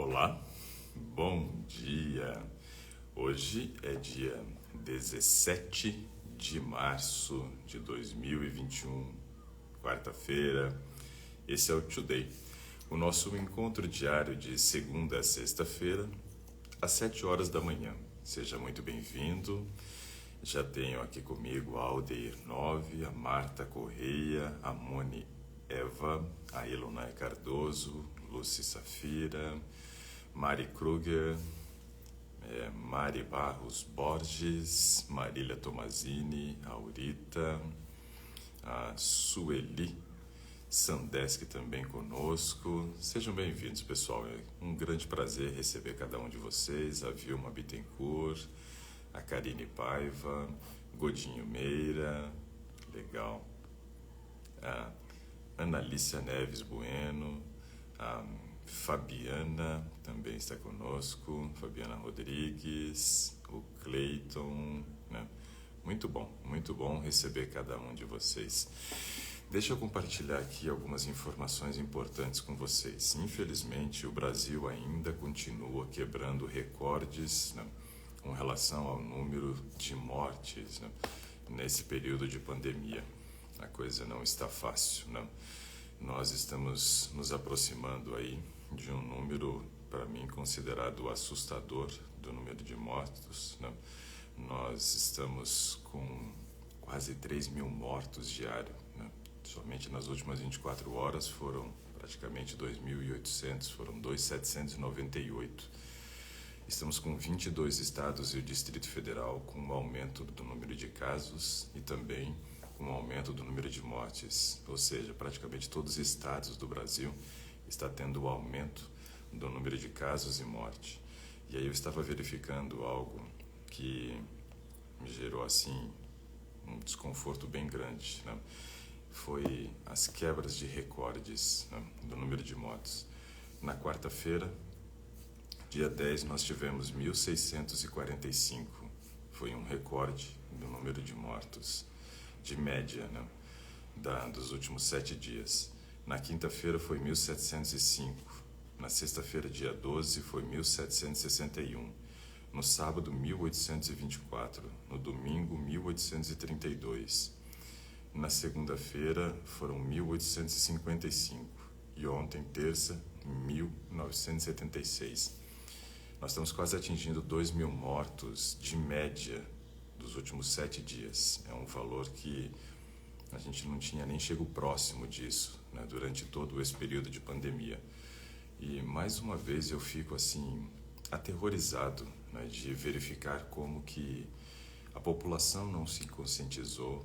Olá, bom dia! Hoje é dia 17 de março de 2021, quarta-feira. Esse é o Today, o nosso encontro diário de segunda a sexta-feira, às 7 horas da manhã. Seja muito bem-vindo. Já tenho aqui comigo a Aldeir Nove, a Marta Correia, a Moni Eva, a Elonai Cardoso, Lucy Safira, Mari Kruger, Mari Barros Borges, Marília Tomazini, Aurita, a Sueli Sandeski também conosco. Sejam bem-vindos, pessoal. É um grande prazer receber cada um de vocês. A Vilma Bittencourt, a Karine Paiva, Godinho Meira, legal. A Analícia Neves Bueno, a Fabiana também está conosco, Fabiana Rodrigues, o Cleiton, né? Muito bom receber cada um de vocês. Deixa eu compartilhar aqui algumas informações importantes com vocês. Infelizmente, o Brasil ainda continua quebrando recordes, né, com relação ao número de mortes, né, nesse período de pandemia. A coisa não está fácil, né? Nós estamos nos aproximando aí de um número, para mim, considerado assustador do número de mortos, né? Nós estamos com quase 3 mil mortos diários, né? Somente nas últimas 24 horas foram praticamente 2.800, foram 2.798. Estamos com 22 estados e o Distrito Federal com um aumento do número de casos e também um aumento do número de mortes, ou seja, praticamente todos os estados do Brasil está tendo um aumento do número de casos e morte. E aí eu estava verificando algo que me gerou assim um desconforto bem grande, né? Foi as quebras de recordes, né, do número de mortes. Na quarta-feira, dia 10, nós tivemos 1.645, foi um recorde do número de mortos de média, né, dos últimos 7 dias. Na quinta-feira foi 1.705, na sexta-feira, dia 12, foi 1.761, no sábado, 1.824, no domingo, 1.832, na segunda-feira foram 1.855 e ontem, terça, 1.976. Nós estamos quase atingindo 2.000 mortos de média dos últimos 7 dias. É um valor que a gente não tinha nem chego próximo disso, né, durante todo esse período de pandemia. E mais uma vez eu fico assim aterrorizado, né, de verificar como que a população não se conscientizou,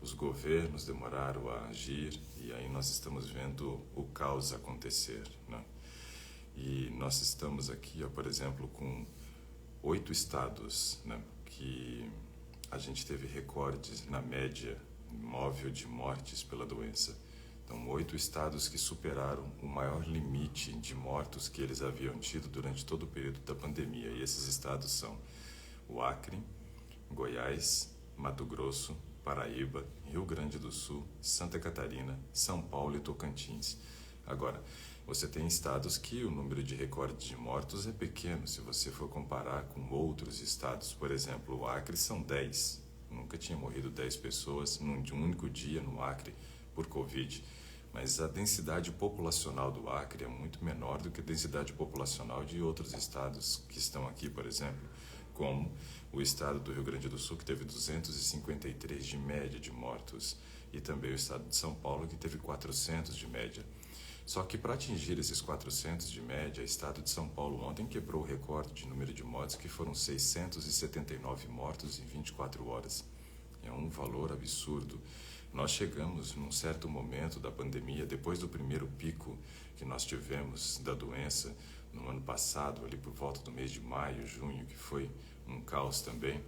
os governos demoraram a agir e aí nós estamos vendo o caos acontecer, né? E nós estamos aqui, por exemplo, com 8 estados, né, que a gente teve recordes na média móvel de mortes pela doença. Então, 8 estados que superaram o maior limite de mortos que eles haviam tido durante todo o período da pandemia. E esses estados são o Acre, Goiás, Mato Grosso, Paraíba, Rio Grande do Sul, Santa Catarina, São Paulo e Tocantins. Agora, você tem estados que o número de recordes de mortos é pequeno, se você for comparar com outros estados. Por exemplo, o Acre são 10. Nunca tinha morrido 10 pessoas num único dia no Acre por Covid. Mas a densidade populacional do Acre é muito menor do que a densidade populacional de outros estados que estão aqui, por exemplo, como o estado do Rio Grande do Sul, que teve 253 de média de mortos, e também o estado de São Paulo, que teve 400 de média. Só que para atingir esses 400 de média, o estado de São Paulo ontem quebrou o recorde de número de mortes, que foram 679 mortos em 24 horas. É um valor absurdo. Nós chegamos num certo momento da pandemia, depois do primeiro pico que nós tivemos da doença no ano passado, ali por volta do mês de maio, junho, que foi um caos também.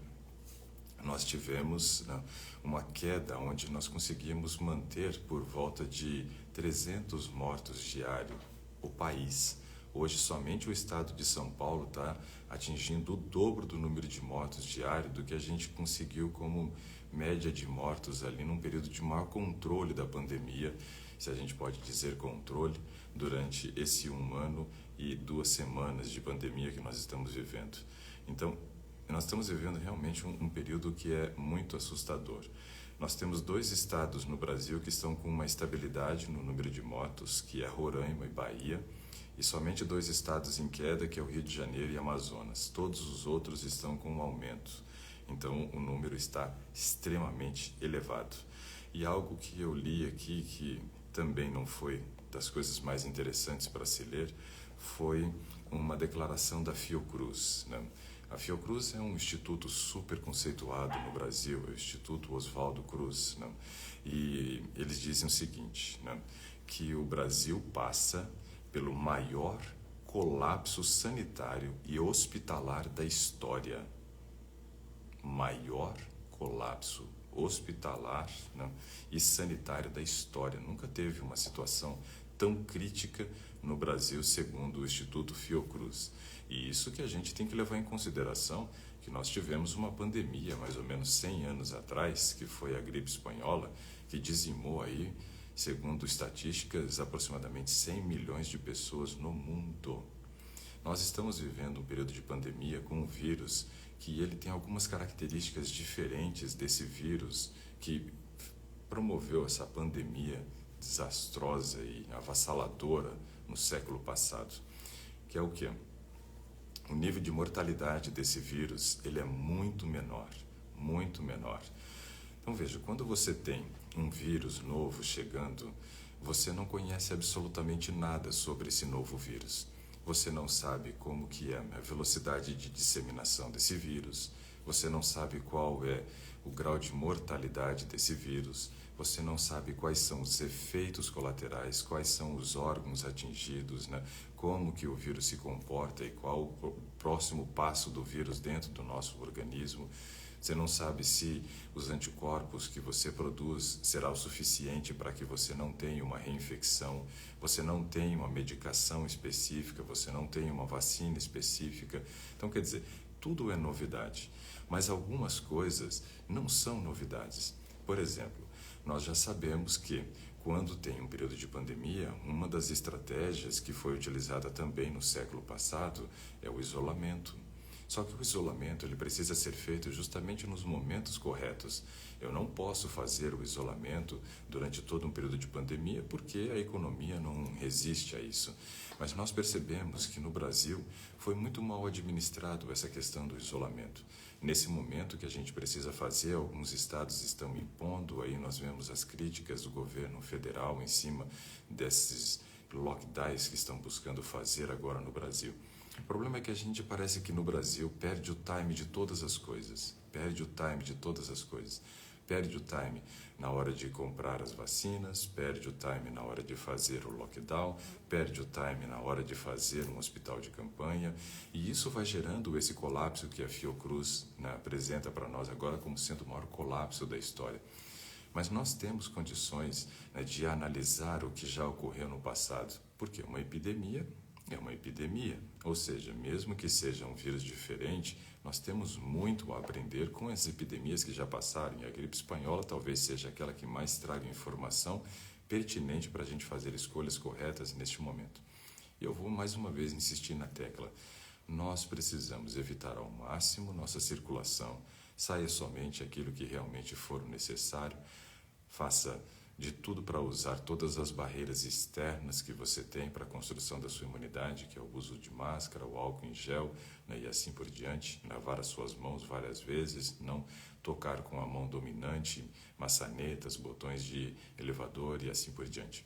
Nós tivemos, né, uma queda onde nós conseguimos manter por volta de 300 mortos diários o país. Hoje, somente o estado de São Paulo está atingindo o dobro do número de mortos diários do que a gente conseguiu como média de mortos ali num período de maior controle da pandemia se a gente pode dizer controle, durante esse 1 ano e 2 semanas de pandemia que nós estamos vivendo. Então, nós estamos vivendo realmente um período que é muito assustador. Nós temos 2 estados no Brasil que estão com uma estabilidade no número de mortos, que é Roraima e Bahia, e somente 2 estados em queda, que é o Rio de Janeiro e Amazonas. Todos os outros estão com um aumento. Então, o número está extremamente elevado. E algo que eu li aqui, que também não foi das coisas mais interessantes para se ler, foi uma declaração da Fiocruz, né? A Fiocruz é um instituto super conceituado no Brasil, é o Instituto Oswaldo Cruz, né? E eles dizem o seguinte, né? Que o Brasil passa pelo maior colapso sanitário e hospitalar da história. Maior colapso hospitalar, né, e sanitário da história. Nunca teve uma situação tão crítica no Brasil, segundo o Instituto Fiocruz. E isso que a gente tem que levar em consideração, que nós tivemos uma pandemia mais ou menos 100 anos atrás, que foi a gripe espanhola, que dizimou aí, segundo estatísticas, aproximadamente 100 milhões de pessoas no mundo. Nós estamos vivendo um período de pandemia com um vírus que ele tem algumas características diferentes desse vírus que promoveu essa pandemia desastrosa e avassaladora no século passado, que é o quê? O nível de mortalidade desse vírus, ele é muito menor, muito menor. Então veja, quando você tem um vírus novo chegando, você não conhece absolutamente nada sobre esse novo vírus. Você não sabe como que é a velocidade de disseminação desse vírus, você não sabe qual é o grau de mortalidade desse vírus, você não sabe quais são os efeitos colaterais, quais são os órgãos atingidos, né? Como que o vírus se comporta e qual o próximo passo do vírus dentro do nosso organismo. Você não sabe se os anticorpos que você produz será o suficiente para que você não tenha uma reinfecção, você não tenha uma medicação específica, você não tenha uma vacina específica. Então, quer dizer, tudo é novidade, mas algumas coisas não são novidades. Por exemplo, nós já sabemos que quando tem um período de pandemia, uma das estratégias que foi utilizada também no século passado é o isolamento. Só que o isolamento ele precisa ser feito justamente nos momentos corretos. Eu não posso fazer o isolamento durante todo um período de pandemia porque a economia não resiste a isso. Mas nós percebemos que no Brasil foi muito mal administrado essa questão do isolamento. Nesse momento que a gente precisa fazer, alguns estados estão impondo, aí nós vemos as críticas do governo federal em cima desses lockdowns que estão buscando fazer agora no Brasil. O problema é que a gente parece que no Brasil perde o time de todas as coisas, perde o time na hora de comprar as vacinas, perde o time na hora de fazer o lockdown, perde o time na hora de fazer um hospital de campanha, e isso vai gerando esse colapso que a Fiocruz, né, apresenta para nós agora como sendo o maior colapso da história. Mas nós temos condições, né, de analisar o que já ocorreu no passado, porque uma epidemia é uma epidemia, ou seja, mesmo que seja um vírus diferente, nós temos muito a aprender com as epidemias que já passaram, e a gripe espanhola talvez seja aquela que mais traga informação pertinente para a gente fazer escolhas corretas neste momento. E eu vou mais uma vez insistir na tecla, nós precisamos evitar ao máximo nossa circulação, saia somente aquilo que realmente for necessário, faça de tudo para usar todas as barreiras externas que você tem para a construção da sua imunidade, que é o uso de máscara, o álcool em gel, né, e assim por diante, lavar as suas mãos várias vezes, não tocar com a mão dominante, maçanetas, botões de elevador e assim por diante.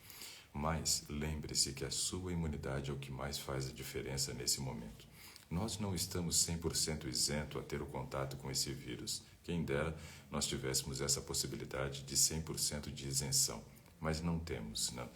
Mas lembre-se que a sua imunidade é o que mais faz a diferença nesse momento. Nós não estamos 100% isento a ter o contato com esse vírus. Quem dera nós tivéssemos essa possibilidade de 100% de isenção, mas não temos, né?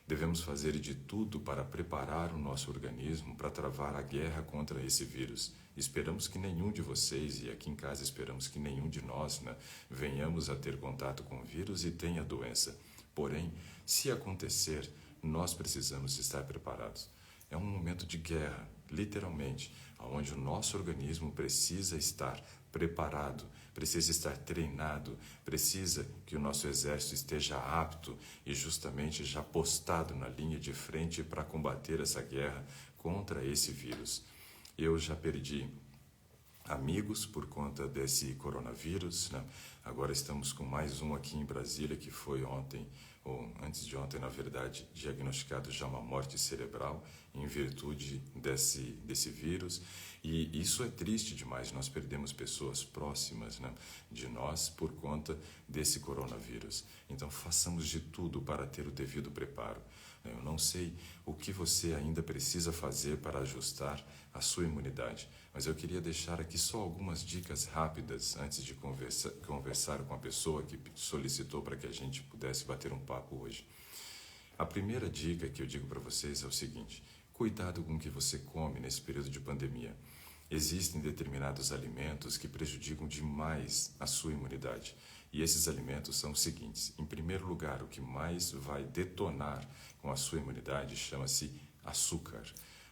Devemos fazer de tudo para preparar o nosso organismo para travar a guerra contra esse vírus. Esperamos que nenhum de vocês, e aqui em casa esperamos que nenhum de nós, né, venhamos a ter contato com o vírus e tenha a doença. Porém, se acontecer, nós precisamos estar preparados. É um momento de guerra, literalmente, onde o nosso organismo precisa estar preparado precisa estar treinado, precisa que o nosso exército esteja apto e justamente já postado na linha de frente para combater essa guerra contra esse vírus. Eu já perdi amigos por conta desse coronavírus, né? Agora estamos com mais um aqui em Brasília, que foi ontem, ou antes de ontem, na verdade, diagnosticado já uma morte cerebral em virtude desse vírus. E isso é triste demais, nós perdemos pessoas próximas, né, de nós por conta desse coronavírus. Então façamos de tudo para ter o devido preparo. Eu não sei o que você ainda precisa fazer para ajustar a sua imunidade, mas eu queria deixar aqui só algumas dicas rápidas antes de conversar com a pessoa que solicitou para que a gente pudesse bater um papo hoje. A primeira dica que eu digo para vocês é o seguinte: cuidado com o que você come nesse período de pandemia. Existem determinados alimentos que prejudicam demais a sua imunidade. E esses alimentos são os seguintes. Em primeiro lugar, o que mais vai detonar com a sua imunidade chama-se açúcar.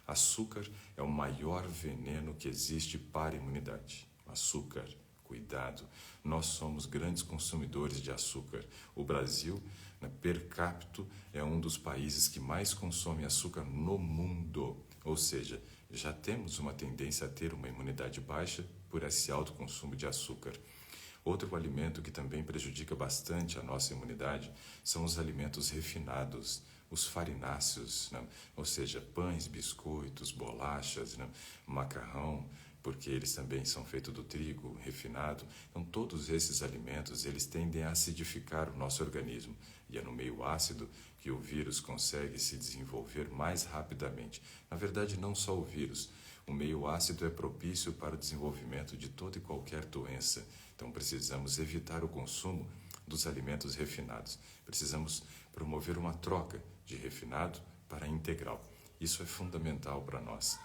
Açúcar é o maior veneno que existe para a imunidade. Açúcar, cuidado. Nós somos grandes consumidores de açúcar. O Brasil, per capita, é um dos países que mais consome açúcar no mundo. Ou seja, já temos uma tendência a ter uma imunidade baixa por esse alto consumo de açúcar. Outro alimento que também prejudica bastante a nossa imunidade são os alimentos refinados, os farináceos, né? Ou seja, pães, biscoitos, bolachas, né? Macarrão, porque eles também são feitos do trigo refinado. Então, todos esses alimentos, eles tendem a acidificar o nosso organismo. E é no meio ácido que o vírus consegue se desenvolver mais rapidamente. Na verdade, não só o vírus. O meio ácido é propício para o desenvolvimento de toda e qualquer doença. Então, precisamos evitar o consumo dos alimentos refinados. Precisamos promover uma troca de refinado para integral. Isso é fundamental para nós.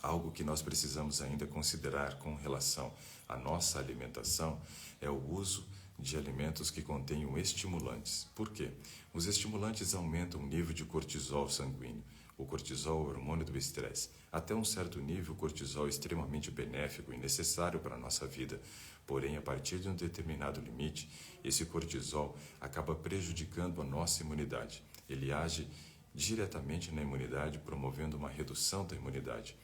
Algo que nós precisamos ainda considerar com relação à nossa alimentação é o uso de alimentos que contenham estimulantes. Por quê? Os estimulantes aumentam o nível de cortisol sanguíneo. O cortisol é o hormônio do estresse. Até um certo nível, o cortisol é extremamente benéfico e necessário para a nossa vida. Porém, a partir de um determinado limite, esse cortisol acaba prejudicando a nossa imunidade. Ele age diretamente na imunidade, promovendo uma redução da imunidade.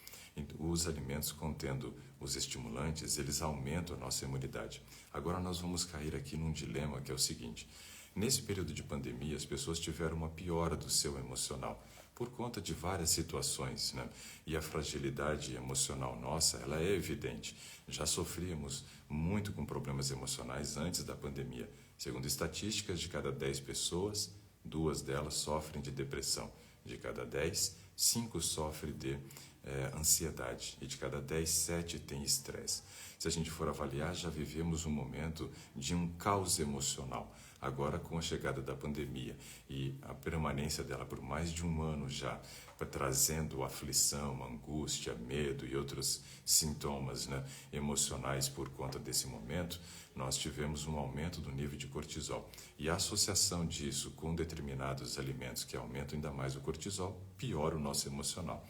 Os alimentos contendo os estimulantes, eles aumentam a nossa imunidade. Agora nós vamos cair aqui num dilema que é o seguinte: nesse período de pandemia, as pessoas tiveram uma piora do seu emocional por conta de várias situações, né? E a fragilidade emocional nossa, ela é evidente. Já sofríamos muito com problemas emocionais antes da pandemia. Segundo estatísticas, de cada 10 pessoas, 2 delas sofrem de depressão. De cada 10, 5 sofrem de ansiedade. E de cada 10, 7 têm estresse. Se a gente for avaliar, já vivemos um momento de um caos emocional. Agora, com a chegada da pandemia e a permanência dela por mais de um ano já, trazendo aflição, angústia, medo e outros sintomas, né, emocionais por conta desse momento, nós tivemos um aumento do nível de cortisol. E a associação disso com determinados alimentos que aumentam ainda mais o cortisol, piora o nosso emocional.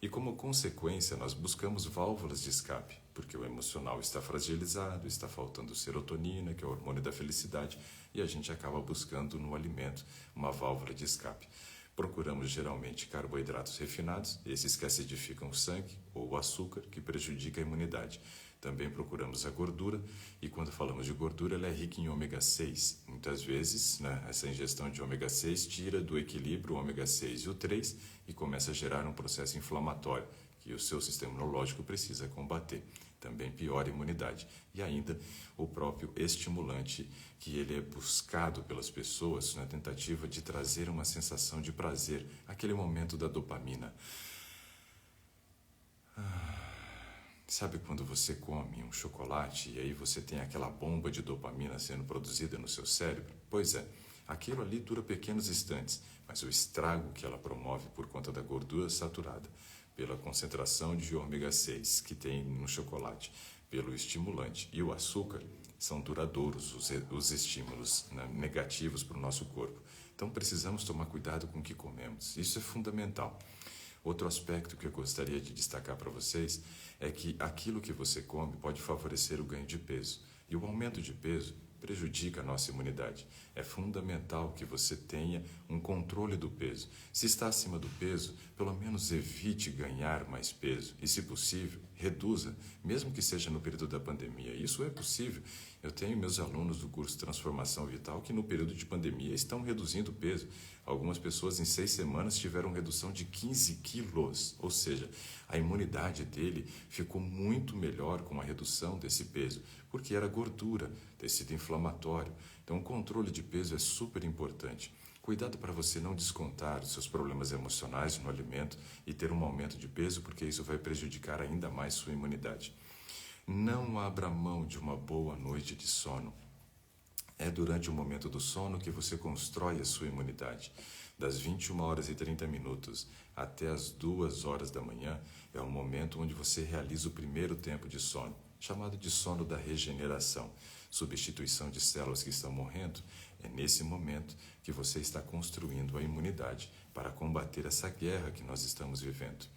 E como consequência, nós buscamos válvulas de escape, porque o emocional está fragilizado, está faltando serotonina, que é o hormônio da felicidade, e a gente acaba buscando no alimento uma válvula de escape. Procuramos geralmente carboidratos refinados, esses que acidificam o sangue, ou o açúcar, que prejudica a imunidade. Também procuramos a gordura, e quando falamos de gordura, ela é rica em ômega 6. Muitas vezes, né, essa ingestão de ômega 6 tira do equilíbrio o ômega 6 e o 3 e começa a gerar um processo inflamatório, que o seu sistema imunológico precisa combater. Também piora a imunidade. E ainda o próprio estimulante, que ele é buscado pelas pessoas na tentativa de trazer uma sensação de prazer, aquele momento da dopamina. Sabe quando você come um chocolate e aí você tem aquela bomba de dopamina sendo produzida no seu cérebro? Pois é, aquilo ali dura pequenos instantes, mas o estrago que ela promove por conta da gordura saturada, pela concentração de ômega 6 que tem no chocolate, pelo estimulante e o açúcar, são duradouros os estímulos, né, negativos para o nosso corpo. Então precisamos tomar cuidado com o que comemos, isso é fundamental. Outro aspecto que eu gostaria de destacar para vocês é que aquilo que você come pode favorecer o ganho de peso. E o aumento de peso prejudica a nossa imunidade. É fundamental que você tenha um controle do peso. Se está acima do peso, pelo menos evite ganhar mais peso e, se possível, reduza, mesmo que seja no período da pandemia. Isso é possível. Eu tenho meus alunos do curso Transformação Vital que no período de pandemia estão reduzindo o peso. Algumas pessoas em 6 semanas tiveram redução de 15 quilos, ou seja, a imunidade dele ficou muito melhor com a redução desse peso, porque era gordura, tecido inflamatório. Então o controle de peso é super importante. Cuidado para você não descontar os seus problemas emocionais no alimento e ter um aumento de peso, porque isso vai prejudicar ainda mais sua imunidade. Não abra mão de uma boa noite de sono. É durante o momento do sono que você constrói a sua imunidade. Das 21 horas e 30 minutos até as 2 horas da manhã é o momento onde você realiza o primeiro tempo de sono, chamado de sono da regeneração, substituição de células que estão morrendo. É nesse momento que você está construindo a imunidade para combater essa guerra que nós estamos vivendo.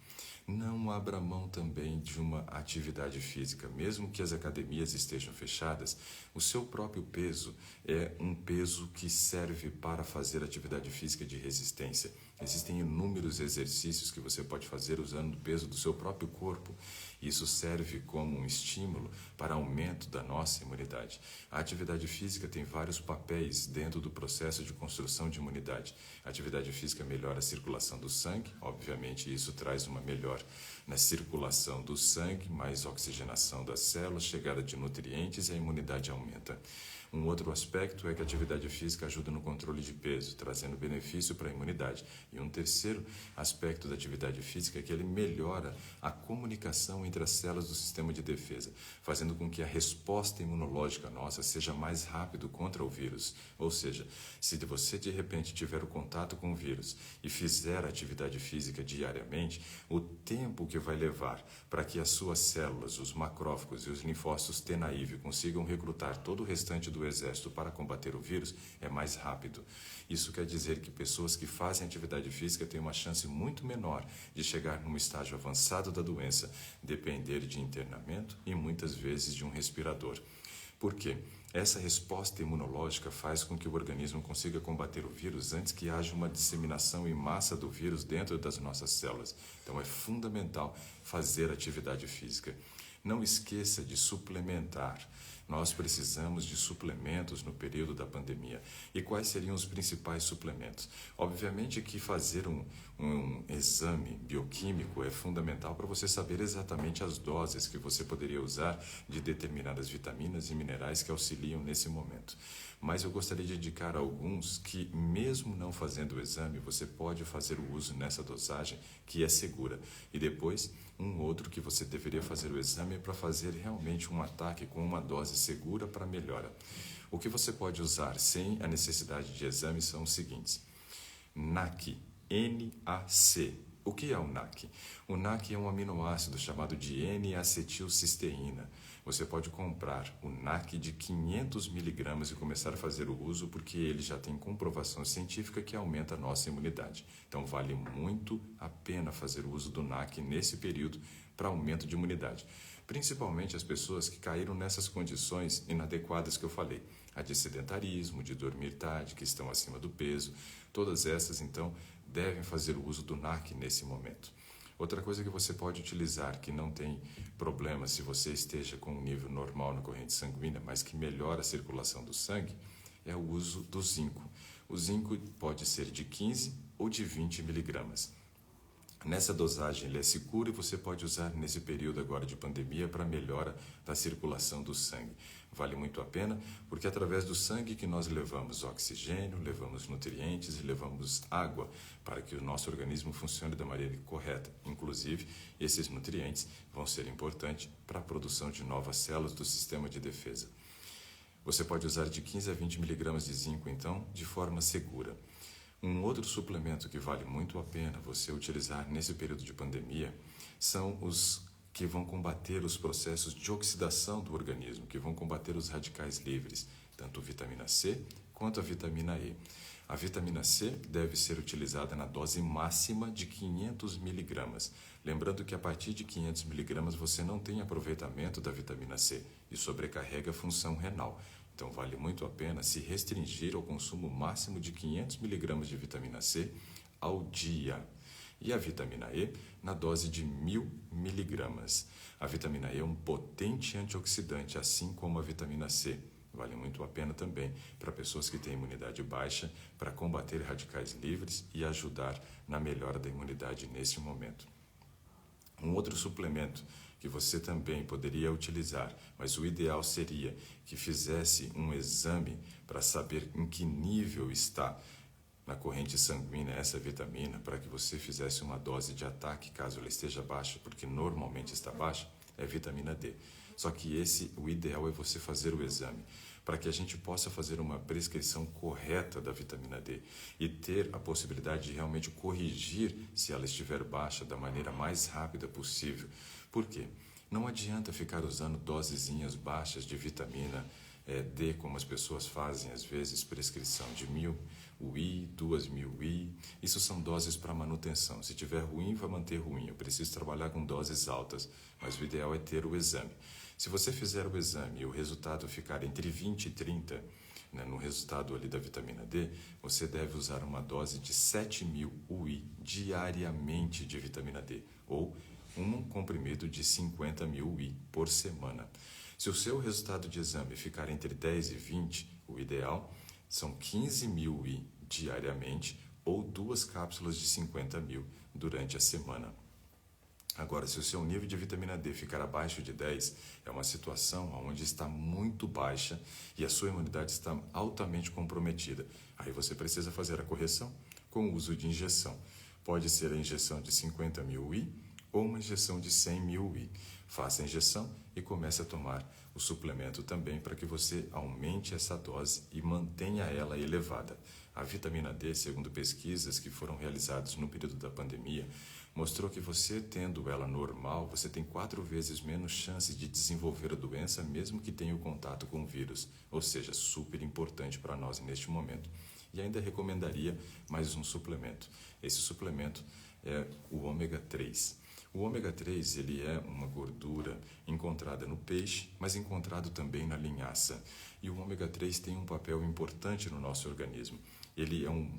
Não abra mão também de uma atividade física. Mesmo que as academias estejam fechadas, o seu próprio peso é um peso que serve para fazer atividade física de resistência. Existem inúmeros exercícios que você pode fazer usando o peso do seu próprio corpo. Isso serve como um estímulo para aumento da nossa imunidade. A atividade física tem vários papéis dentro do processo de construção de imunidade. A atividade física melhora a circulação do sangue, obviamente isso traz uma melhora na circulação do sangue, mais oxigenação das células, chegada de nutrientes e a imunidade aumenta. Um outro aspecto é que a atividade física ajuda no controle de peso, trazendo benefício para a imunidade. E um terceiro aspecto da atividade física é que ele melhora a comunicação entre as células do sistema de defesa, fazendo com que a resposta imunológica nossa seja mais rápida contra o vírus. Ou seja, se você de repente tiver o contato com o vírus e fizer atividade física diariamente, o tempo que vai levar para que as suas células, os macrófagos e os linfócitos T na IV consigam recrutar todo o restante do exército para combater o vírus é mais rápido. Isso quer dizer que pessoas que fazem atividade física têm uma chance muito menor de chegar num estágio avançado da doença, depender de internamento e muitas vezes de um respirador. Por quê? Essa resposta imunológica faz com que o organismo consiga combater o vírus antes que haja uma disseminação em massa do vírus dentro das nossas células. Então é fundamental fazer atividade física. Não esqueça de suplementar. Nós precisamos de suplementos no período da pandemia. E quais seriam os principais suplementos? Obviamente que fazer um exame bioquímico é fundamental para você saber exatamente as doses que você poderia usar de determinadas vitaminas e minerais que auxiliam nesse momento. Mas eu gostaria de indicar alguns que, mesmo não fazendo o exame, você pode fazer o uso nessa dosagem que é segura. E depois, um outro que você deveria fazer o exame para fazer realmente um ataque com uma dose segura para melhora. O que você pode usar sem a necessidade de exame são os seguintes. NAC, N-A-C. O que é o NAC? O NAC é um aminoácido chamado de N-acetilcisteína. Você pode comprar o NAC de 500 miligramas e começar a fazer o uso porque ele já tem comprovação científica que aumenta a nossa imunidade. Então vale muito a pena fazer o uso do NAC nesse período para aumento de imunidade. Principalmente as pessoas que caíram nessas condições inadequadas que eu falei. A de sedentarismo, de dormir tarde, que estão acima do peso. Todas essas, então, devem fazer o uso do NAC nesse momento. Outra coisa que você pode utilizar, que não tem problema se você esteja com um nível normal na corrente sanguínea, mas que melhora a circulação do sangue, é o uso do zinco. O zinco pode ser de 15 ou de 20 miligramas. Nessa dosagem ele é seguro e você pode usar nesse período agora de pandemia para melhora da circulação do sangue. Vale muito a pena porque é através do sangue que nós levamos oxigênio, levamos nutrientes e levamos água para que o nosso organismo funcione da maneira correta. Inclusive, esses nutrientes vão ser importantes para a produção de novas células do sistema de defesa. Você pode usar de 15 a 20 miligramas de zinco, então, de forma segura. Um outro suplemento que vale muito a pena você utilizar nesse período de pandemia são os que vão combater os processos de oxidação do organismo, que vão combater os radicais livres, tanto a vitamina C quanto a vitamina E. A vitamina C deve ser utilizada na dose máxima de 500 miligramas. Lembrando que a partir de 500 miligramas você não tem aproveitamento da vitamina C e sobrecarrega a função renal. Então vale muito a pena se restringir ao consumo máximo de 500 miligramas de vitamina C ao dia. E a vitamina E na dose de 1000 miligramas. A vitamina E é um potente antioxidante, assim como a vitamina C. Vale muito a pena também para pessoas que têm imunidade baixa, para combater radicais livres e ajudar na melhora da imunidade nesse momento. Um outro suplemento que você também poderia utilizar, mas o ideal seria que fizesse um exame para saber em que nível está na corrente sanguínea essa vitamina, para que você fizesse uma dose de ataque caso ela esteja baixa, porque normalmente está baixa, é vitamina D. Só que o ideal é você fazer o exame, para que a gente possa fazer uma prescrição correta da vitamina D e ter a possibilidade de realmente corrigir se ela estiver baixa da maneira mais rápida possível. Por quê? Não adianta ficar usando dosezinhas baixas de vitamina D, como as pessoas fazem, às vezes, prescrição de 1000 UI, 2000 UI. Isso são doses para manutenção. Se tiver ruim, vai manter ruim. Eu preciso trabalhar com doses altas, mas o ideal é ter o exame. Se você fizer o exame e o resultado ficar entre 20 e 30, né, no resultado ali da vitamina D, você deve usar uma dose de 7000 UI diariamente de vitamina D, ou um comprimido de 50.000 UI por semana. Se o seu resultado de exame ficar entre 10 e 20, o ideal são 15.000 UI diariamente ou 2 cápsulas de 50.000 durante a semana. Agora, se o seu nível de vitamina D ficar abaixo de 10, é uma situação onde está muito baixa e a sua imunidade está altamente comprometida. Aí você precisa fazer a correção com o uso de injeção. Pode ser a injeção de 50.000 UI ou uma injeção de 100.000 UI. Faça a injeção e comece a tomar o suplemento também para que você aumente essa dose e mantenha ela elevada. A vitamina D, segundo pesquisas que foram realizadas no período da pandemia, mostrou que você tendo ela normal, você tem 4 vezes menos chance de desenvolver a doença, mesmo que tenha o contato com o vírus. Ou seja, super importante para nós neste momento. E ainda recomendaria mais um suplemento. Esse suplemento é o ômega 3. O ômega 3 ele é uma gordura encontrada no peixe, mas encontrado também na linhaça. E o ômega 3 tem um papel importante no nosso organismo. Ele é um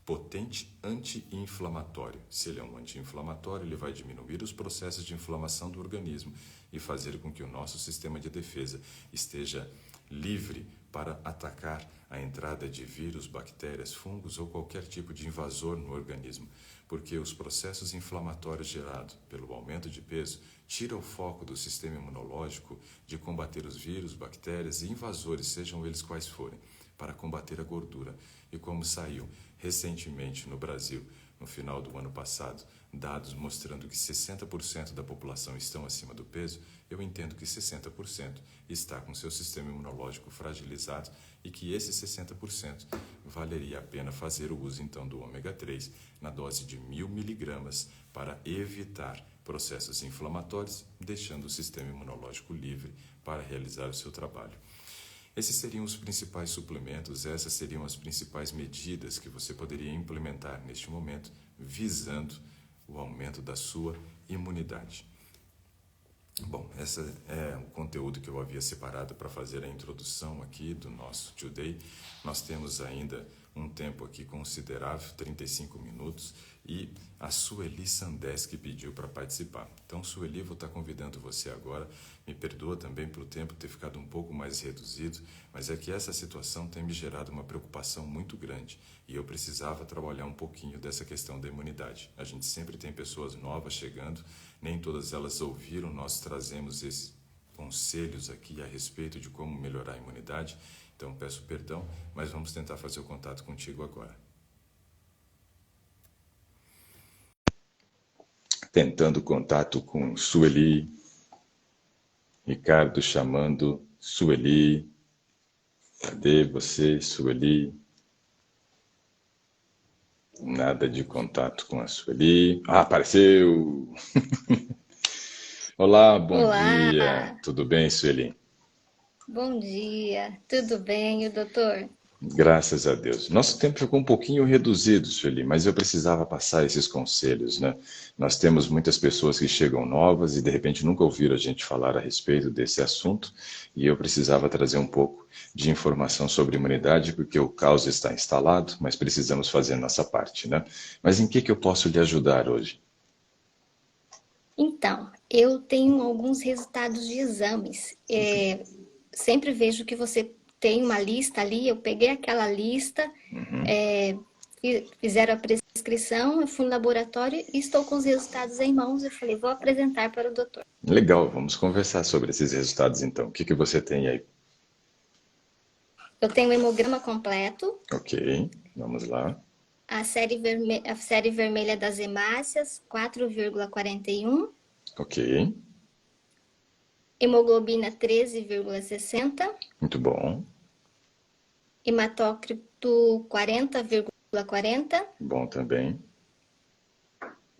potente anti-inflamatório. Se ele é um anti-inflamatório, ele vai diminuir os processos de inflamação do organismo e fazer com que o nosso sistema de defesa esteja livre para atacar a entrada de vírus, bactérias, fungos ou qualquer tipo de invasor no organismo, porque os processos inflamatórios gerados pelo aumento de peso tiram o foco do sistema imunológico de combater os vírus, bactérias e invasores, sejam eles quais forem, para combater a gordura. E como saiu recentemente no Brasil, no final do ano passado, dados mostrando que 60% da população estão acima do peso, eu entendo que 60% está com seu sistema imunológico fragilizado e que esses 60% valeria a pena fazer o uso então do ômega 3 na dose de 1000 miligramas para evitar processos inflamatórios, deixando o sistema imunológico livre para realizar o seu trabalho. Esses seriam os principais suplementos, essas seriam as principais medidas que você poderia implementar neste momento, visando o aumento da sua imunidade. Bom, esse é o conteúdo que eu havia separado para fazer a introdução aqui do nosso Today. Nós temos ainda um tempo aqui considerável, 35 minutos, e a Sueli Sandeski pediu para participar. Então, Sueli, vou estar convidando você agora. Me perdoa também pelo tempo ter ficado um pouco mais reduzido, mas é que essa situação tem me gerado uma preocupação muito grande e eu precisava trabalhar um pouquinho dessa questão da imunidade. A gente sempre tem pessoas novas chegando, nem todas elas ouviram, nós trazemos esses conselhos aqui a respeito de como melhorar a imunidade. Então, peço perdão, mas vamos tentar fazer o contato contigo agora. Tentando contato com Sueli. Ricardo chamando Sueli. Cadê você, Sueli? Nada de contato com a Sueli. Ah, apareceu! Olá, bom Olá, dia. Tudo bem, Sueli? bom dia. Tudo bem, e o doutor? Graças a Deus. Nosso tempo ficou um pouquinho reduzido, Sueli, mas eu precisava passar esses conselhos, né? Nós temos muitas pessoas que chegam novas e de repente nunca ouviram a gente falar a respeito desse assunto, e eu precisava trazer um pouco de informação sobre imunidade, porque o caos está instalado, mas precisamos fazer nossa parte, né? Mas em que eu posso lhe ajudar hoje? Então, eu tenho alguns resultados de exames. Sempre vejo que você tem uma lista ali. Eu peguei aquela lista, é, fizeram a prescrição, eu fui no laboratório e estou com os resultados em mãos. Eu falei, vou apresentar para o doutor. Legal, vamos conversar sobre esses resultados então. O que você tem aí? Eu tenho o hemograma completo, Ok, vamos lá. a série vermelha das hemácias, 4,41, Ok, hemoglobina 13,60, muito bom. hematócrito 40,40, Bom também.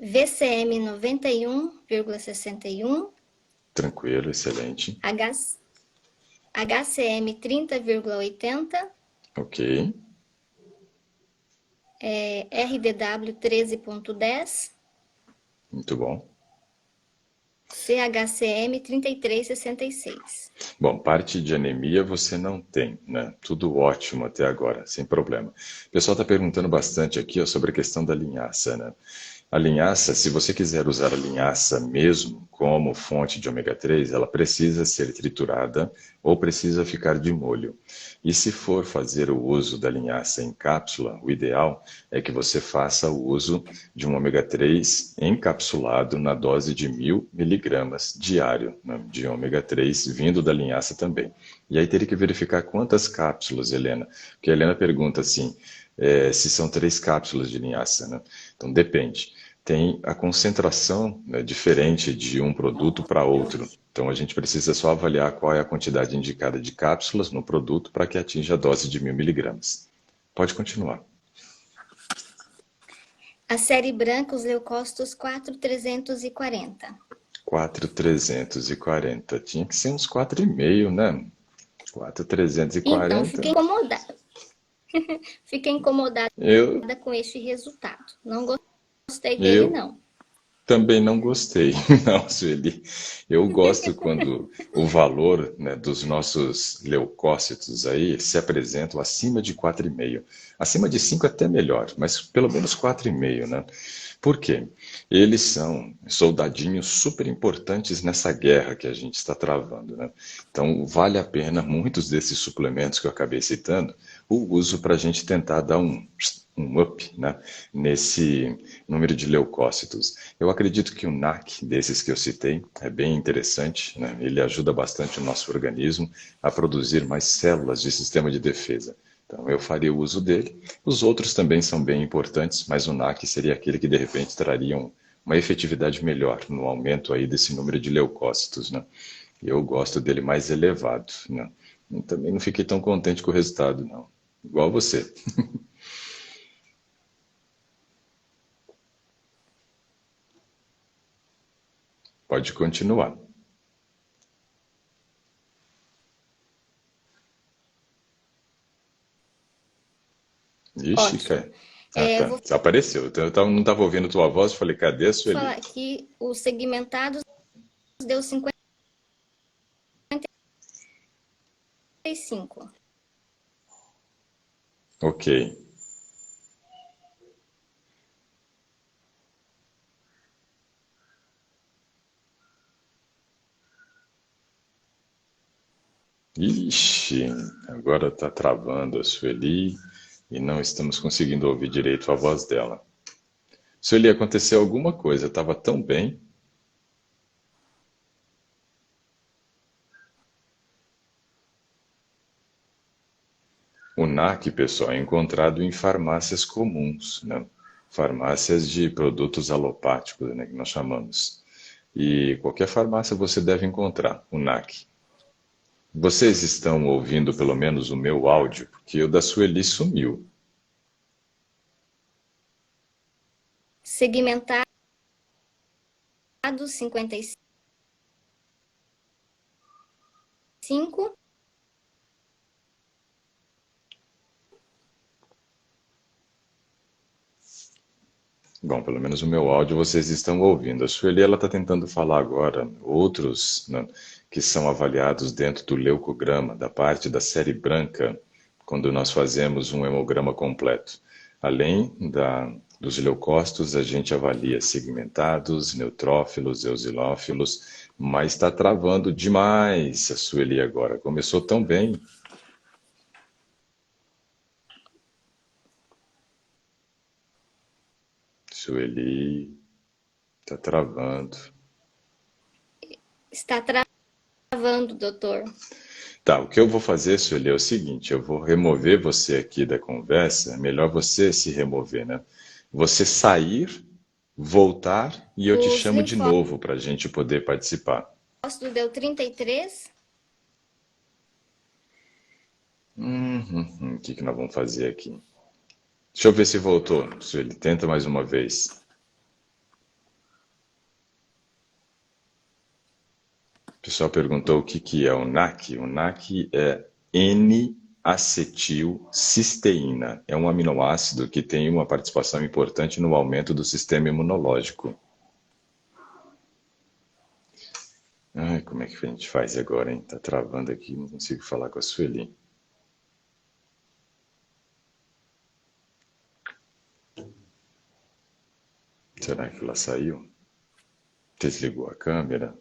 VCM 91,61, Tranquilo, excelente. HCM 30,80, Ok, RDW 13,10, muito bom. CHCM 33,66. Bom, parte de anemia você não tem, né? Tudo ótimo até agora, sem problema. O pessoal está perguntando bastante aqui ó, sobre a questão da linhaça, né? A linhaça, se você quiser usar a linhaça mesmo como fonte de ômega 3, ela precisa ser triturada ou precisa ficar de molho. E se for fazer o uso da linhaça em cápsula, o ideal é que você faça o uso de um ômega 3 encapsulado na dose de 1.000 miligramas diário, né, de ômega 3 vindo da linhaça também. E aí teria que verificar quantas cápsulas, Helena, porque a Helena pergunta assim, se são 3 cápsulas de linhaça, né? Então depende. Tem a concentração, né, diferente de um produto para outro. Então a gente precisa só avaliar qual é a quantidade indicada de cápsulas no produto para que atinja a dose de 1.000 miligramas. Pode continuar. A série branca, os leucócitos 4,340. 4.340. Tinha que ser uns 4,5, né? Então, 4.340. fiquei incomodada Eu, com este resultado. Não gostei dele, eu não. também não gostei. Não, Sueli. Eu gosto quando o valor, né, dos nossos leucócitos aí se apresentam acima de 4,5. Acima de 5 até melhor, mas pelo menos 4,5, né? Por quê? Eles são soldadinhos super importantes nessa guerra que a gente está travando, né? Então, vale a pena muitos desses suplementos que eu acabei citando, o uso para a gente tentar dar um up, né, nesse número de leucócitos. Eu acredito que o NAC desses que eu citei é bem interessante, né? Ele ajuda bastante o nosso organismo a produzir mais células de sistema de defesa. Então eu faria o uso dele. Os outros também são bem importantes, mas o NAC seria aquele que de repente traria uma efetividade melhor no aumento aí desse número de leucócitos, né? Eu gosto dele mais elevado, né? E também não fiquei tão contente com o resultado, não. Igual você. Pode continuar. Ixi, Ótimo. cara. Ah, tá. Vou Apareceu. Não estava ouvindo tua voz, falei, cadê a Sueli? falar que os segmentados deu 55. Ok. Ixi, agora está travando a Sueli e não estamos conseguindo ouvir direito a voz dela. Sueli, aconteceu alguma coisa, estava tão bem. O NAC, pessoal, é encontrado em farmácias comuns, né? Farmácias de produtos alopáticos, né, que nós chamamos. E qualquer farmácia você deve encontrar o NAC. Vocês estão ouvindo pelo menos o meu áudio, porque o da Sueli sumiu. Segmentados 55. Bom, pelo menos o meu áudio vocês estão ouvindo. A Sueli, ela está tentando falar agora outros, né, que são avaliados dentro do leucograma, da parte da série branca, quando nós fazemos um hemograma completo. Além dos leucócitos, a gente avalia segmentados, neutrófilos, eosinófilos, mas está travando demais a Sueli agora. Começou tão bem. Sueli, está travando. Está travando, doutor. Tá, o que eu vou fazer, Sueli, é o seguinte, eu vou remover você aqui da conversa, melhor você se remover, né? Você sair, voltar e eu te Os chamo de linfócitos novo para a gente poder participar. deu 33. O que que nós vamos fazer aqui? Deixa eu ver se voltou, Sueli, tenta mais uma vez. O pessoal perguntou o que que é o NAC. O NAC é N-acetilcisteína. É um aminoácido que tem uma participação importante no aumento do sistema imunológico. Ai, como é que a gente faz agora, hein? Tá travando aqui, não consigo falar com a Sueli. Será que ela saiu? Desligou a câmera?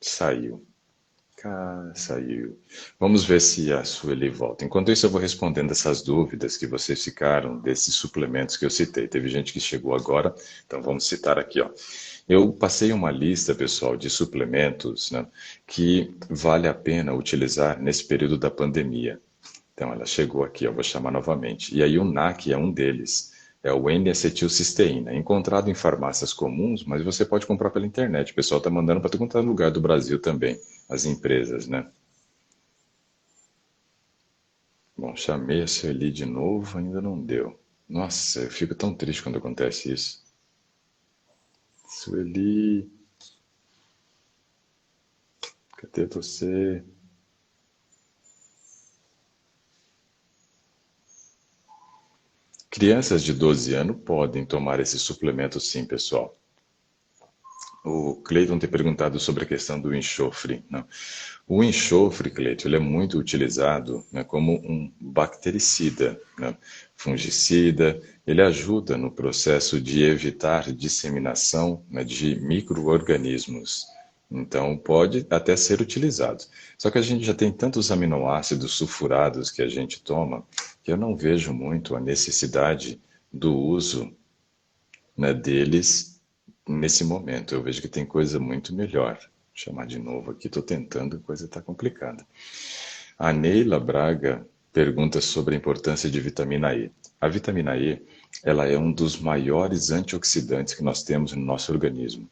Saiu. Saiu. Vamos ver se a Sueli volta. Enquanto isso, eu vou respondendo essas dúvidas que vocês ficaram desses suplementos que eu citei. Teve gente que chegou agora, então vamos citar aqui, ó. Eu passei uma lista, pessoal, de suplementos, né, que vale a pena utilizar nesse período da pandemia. Então, ela chegou aqui, eu vou chamar novamente. E aí o NAC é um deles. É o N-acetilcisteína, encontrado em farmácias comuns, mas você pode comprar pela internet. O pessoal está mandando para todo quanto é lugar do Brasil também, as empresas, né? Bom, chamei a Sueli de novo, ainda não deu. Nossa, eu fico tão triste quando acontece isso. Sueli, cadê você? Crianças de 12 anos podem tomar esse suplemento sim, pessoal. O Cleiton tem perguntado sobre a questão do enxofre, né? O enxofre, Cleiton, ele é muito utilizado, né, como um bactericida, né, fungicida. Ele ajuda no processo de evitar disseminação, né, de micro-organismos. Então, pode até ser utilizado. Só que a gente já tem tantos aminoácidos sulfurados que a gente toma, que eu não vejo muito a necessidade do uso, né, deles nesse momento. Eu vejo que tem coisa muito melhor. Vou chamar de novo aqui, estou tentando, a coisa está complicada. A Neila Braga pergunta sobre a importância de vitamina E. A vitamina E, ela é um dos maiores antioxidantes que nós temos no nosso organismo.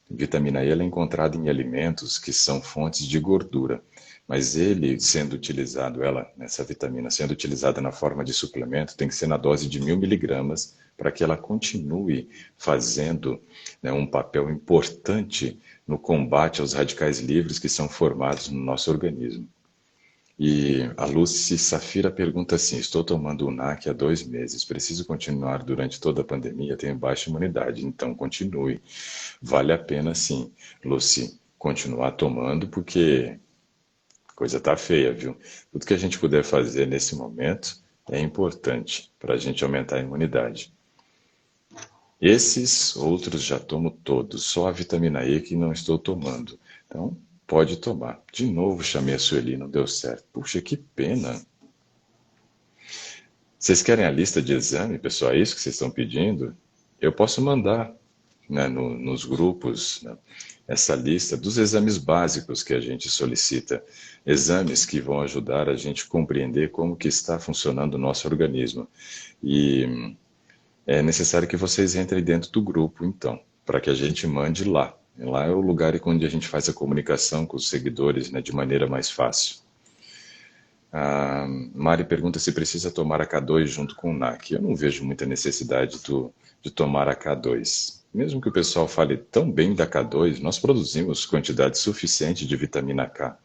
Vitamina E ela é encontrada em alimentos que são fontes de gordura, mas ele sendo utilizado, essa vitamina sendo utilizada na forma de suplemento, tem que ser na dose de 1.000 miligramas para que ela continue fazendo, né, um papel importante no combate aos radicais livres que são formados no nosso organismo. E a Lucy Safira pergunta assim: estou tomando o NAC há 2 meses, preciso continuar durante toda a pandemia, tenho baixa imunidade, então continue. Vale a pena sim, Lucy, continuar tomando, porque a coisa tá feia, viu? Tudo que a gente puder fazer nesse momento é importante para a gente aumentar a imunidade. Esses outros já tomo todos, só a vitamina E que não estou tomando. Então, pode tomar. De novo chamei a Sueli, não deu certo. Puxa, que pena. Vocês querem a lista de exame, pessoal? É isso que vocês estão pedindo? Eu posso mandar, né, nos grupos, né, essa lista dos exames básicos que a gente solicita. Exames que vão ajudar a gente a compreender como que está funcionando o nosso organismo. E é necessário que vocês entrem dentro do grupo, então, para que a gente mande lá. Lá é o lugar onde a gente faz a comunicação com os seguidores, né, de maneira mais fácil. A Mari pergunta se precisa tomar a K2 junto com o NAC. Eu não vejo muita necessidade de tomar a K2. Mesmo que o pessoal fale tão bem da K2, nós produzimos quantidade suficiente de vitamina K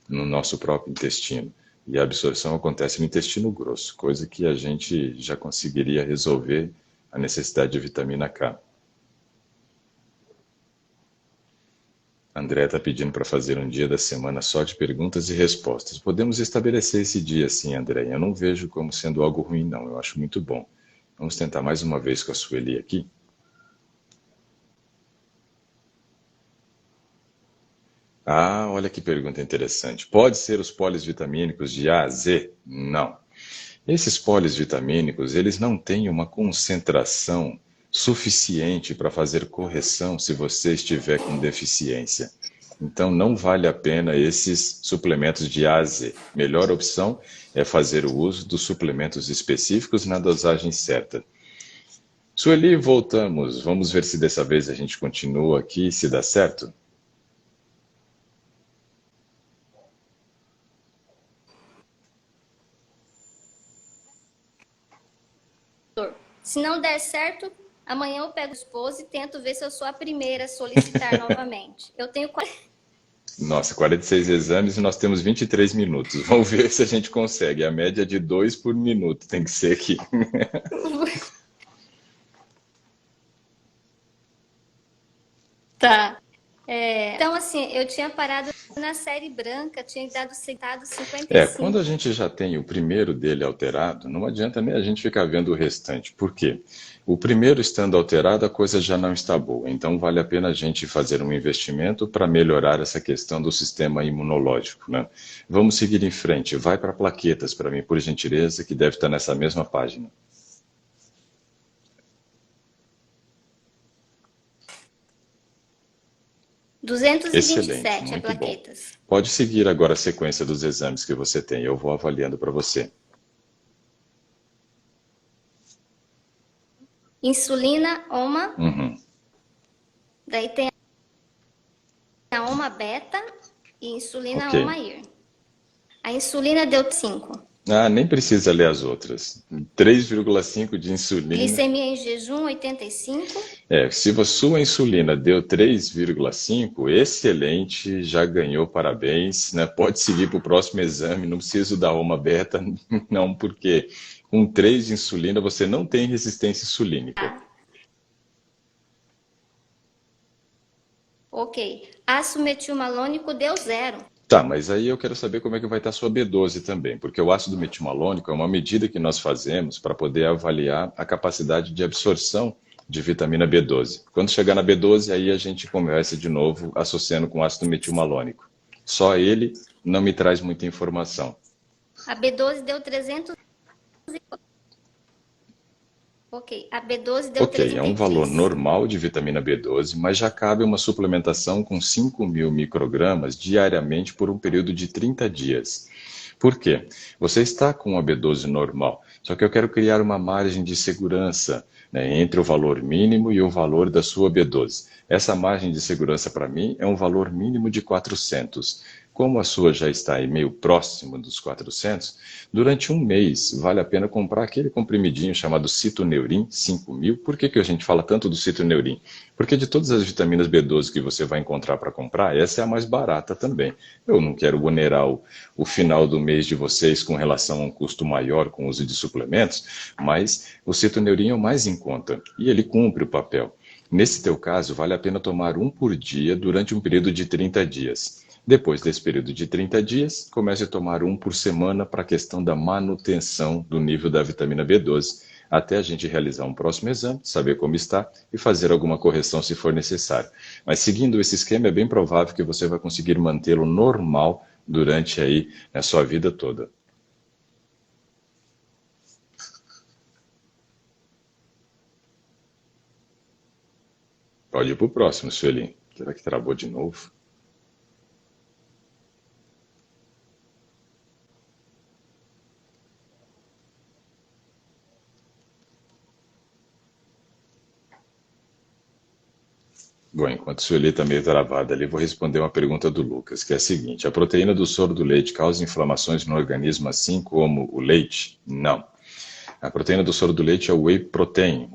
no nosso próprio intestino. E a absorção acontece no intestino grosso, coisa que a gente já conseguiria resolver a necessidade de vitamina K. André está pedindo para fazer um dia da semana só de perguntas e respostas. Podemos estabelecer esse dia sim, André. Eu não vejo como sendo algo ruim, não. Eu acho muito bom. Vamos tentar mais uma vez com a Sueli aqui. Ah, olha que pergunta interessante. Pode ser os polivitamínicos de A a Z? Não. Esses polivitamínicos, eles não têm uma concentração suficiente para fazer correção se você estiver com deficiência. Então, não vale a pena esses suplementos de A a Z. Melhor opção é fazer o uso dos suplementos específicos na dosagem certa. Sueli, voltamos. Vamos ver se dessa vez a gente continua aqui, se dá certo. Se não der certo, amanhã eu pego o esposo e tento ver se eu sou a primeira a solicitar novamente. Eu tenho... Nossa, 46 exames e nós temos 23 minutos. Vamos ver se a gente consegue. A média é de 2 por minuto tem que ser aqui. Tá. Então, assim, eu tinha parado na série branca, tinha dado sentado 55. Quando a gente já tem o primeiro dele alterado, não adianta nem a gente ficar vendo o restante. Por quê? O primeiro estando alterado, a coisa já não está boa. Então, vale a pena a gente fazer um investimento para melhorar essa questão do sistema imunológico, né? Vamos seguir em frente. Vai para plaquetas para mim, por gentileza, que deve estar nessa mesma página. 227 muito plaquetas. Bom. Pode seguir agora a sequência dos exames que você tem. Eu vou avaliando para você. Insulina, OMA. Daí tem a OMA beta e insulina OMA-IR. A insulina deu 5. Ah, nem precisa ler as outras. 3,5 de insulina. Glicemia em jejum, 85. Se a sua insulina deu 3,5, excelente, já ganhou, parabéns, né? Pode seguir para o próximo exame, não preciso da OMA beta, não, porque com 3 de insulina você não tem resistência insulínica. Ok. Ácido metilmalônico deu 0. Tá, mas aí eu quero saber como é que vai estar a sua B12 também, porque o ácido metilmalônico é uma medida que nós fazemos para poder avaliar a capacidade de absorção de vitamina B12. Quando chegar na B12, aí a gente começa de novo associando com ácido metilmalônico. Só ele não me traz muita informação. A B12 deu 300. Ok, a B12 deu 303. É um valor normal de vitamina B12, mas já cabe uma suplementação com 5.000 microgramas diariamente por um período de 30 dias. Por quê? Você está com a B12 normal, só que eu quero criar uma margem de segurança, né, entre o valor mínimo e o valor da sua B12. Essa margem de segurança para mim é um valor mínimo de 400. Como a sua já está aí meio próximo dos 400, durante um mês vale a pena comprar aquele comprimidinho chamado Citoneurin 5.000. Por que a gente fala tanto do Citoneurin? Porque de todas as vitaminas B12 que você vai encontrar para comprar, essa é a mais barata também. Eu não quero onerar o final do mês de vocês com relação a um custo maior com o uso de suplementos, mas o Citoneurin é o mais em conta e ele cumpre o papel. Nesse teu caso, vale a pena tomar um por dia durante um período de 30 dias. Depois desse período de 30 dias, comece a tomar um por semana para a questão da manutenção do nível da vitamina B12, até a gente realizar um próximo exame, saber como está e fazer alguma correção se for necessário. Mas seguindo esse esquema, é bem provável que você vai conseguir mantê-lo normal durante aí a sua vida toda. Pode ir para o próximo, Sueli. Será que travou de novo? Bom, enquanto a Sueli está meio travada ali, vou responder uma pergunta do Lucas, que é a seguinte: a proteína do soro do leite causa inflamações no organismo assim como o leite? Não. A proteína do soro do leite é o whey protein,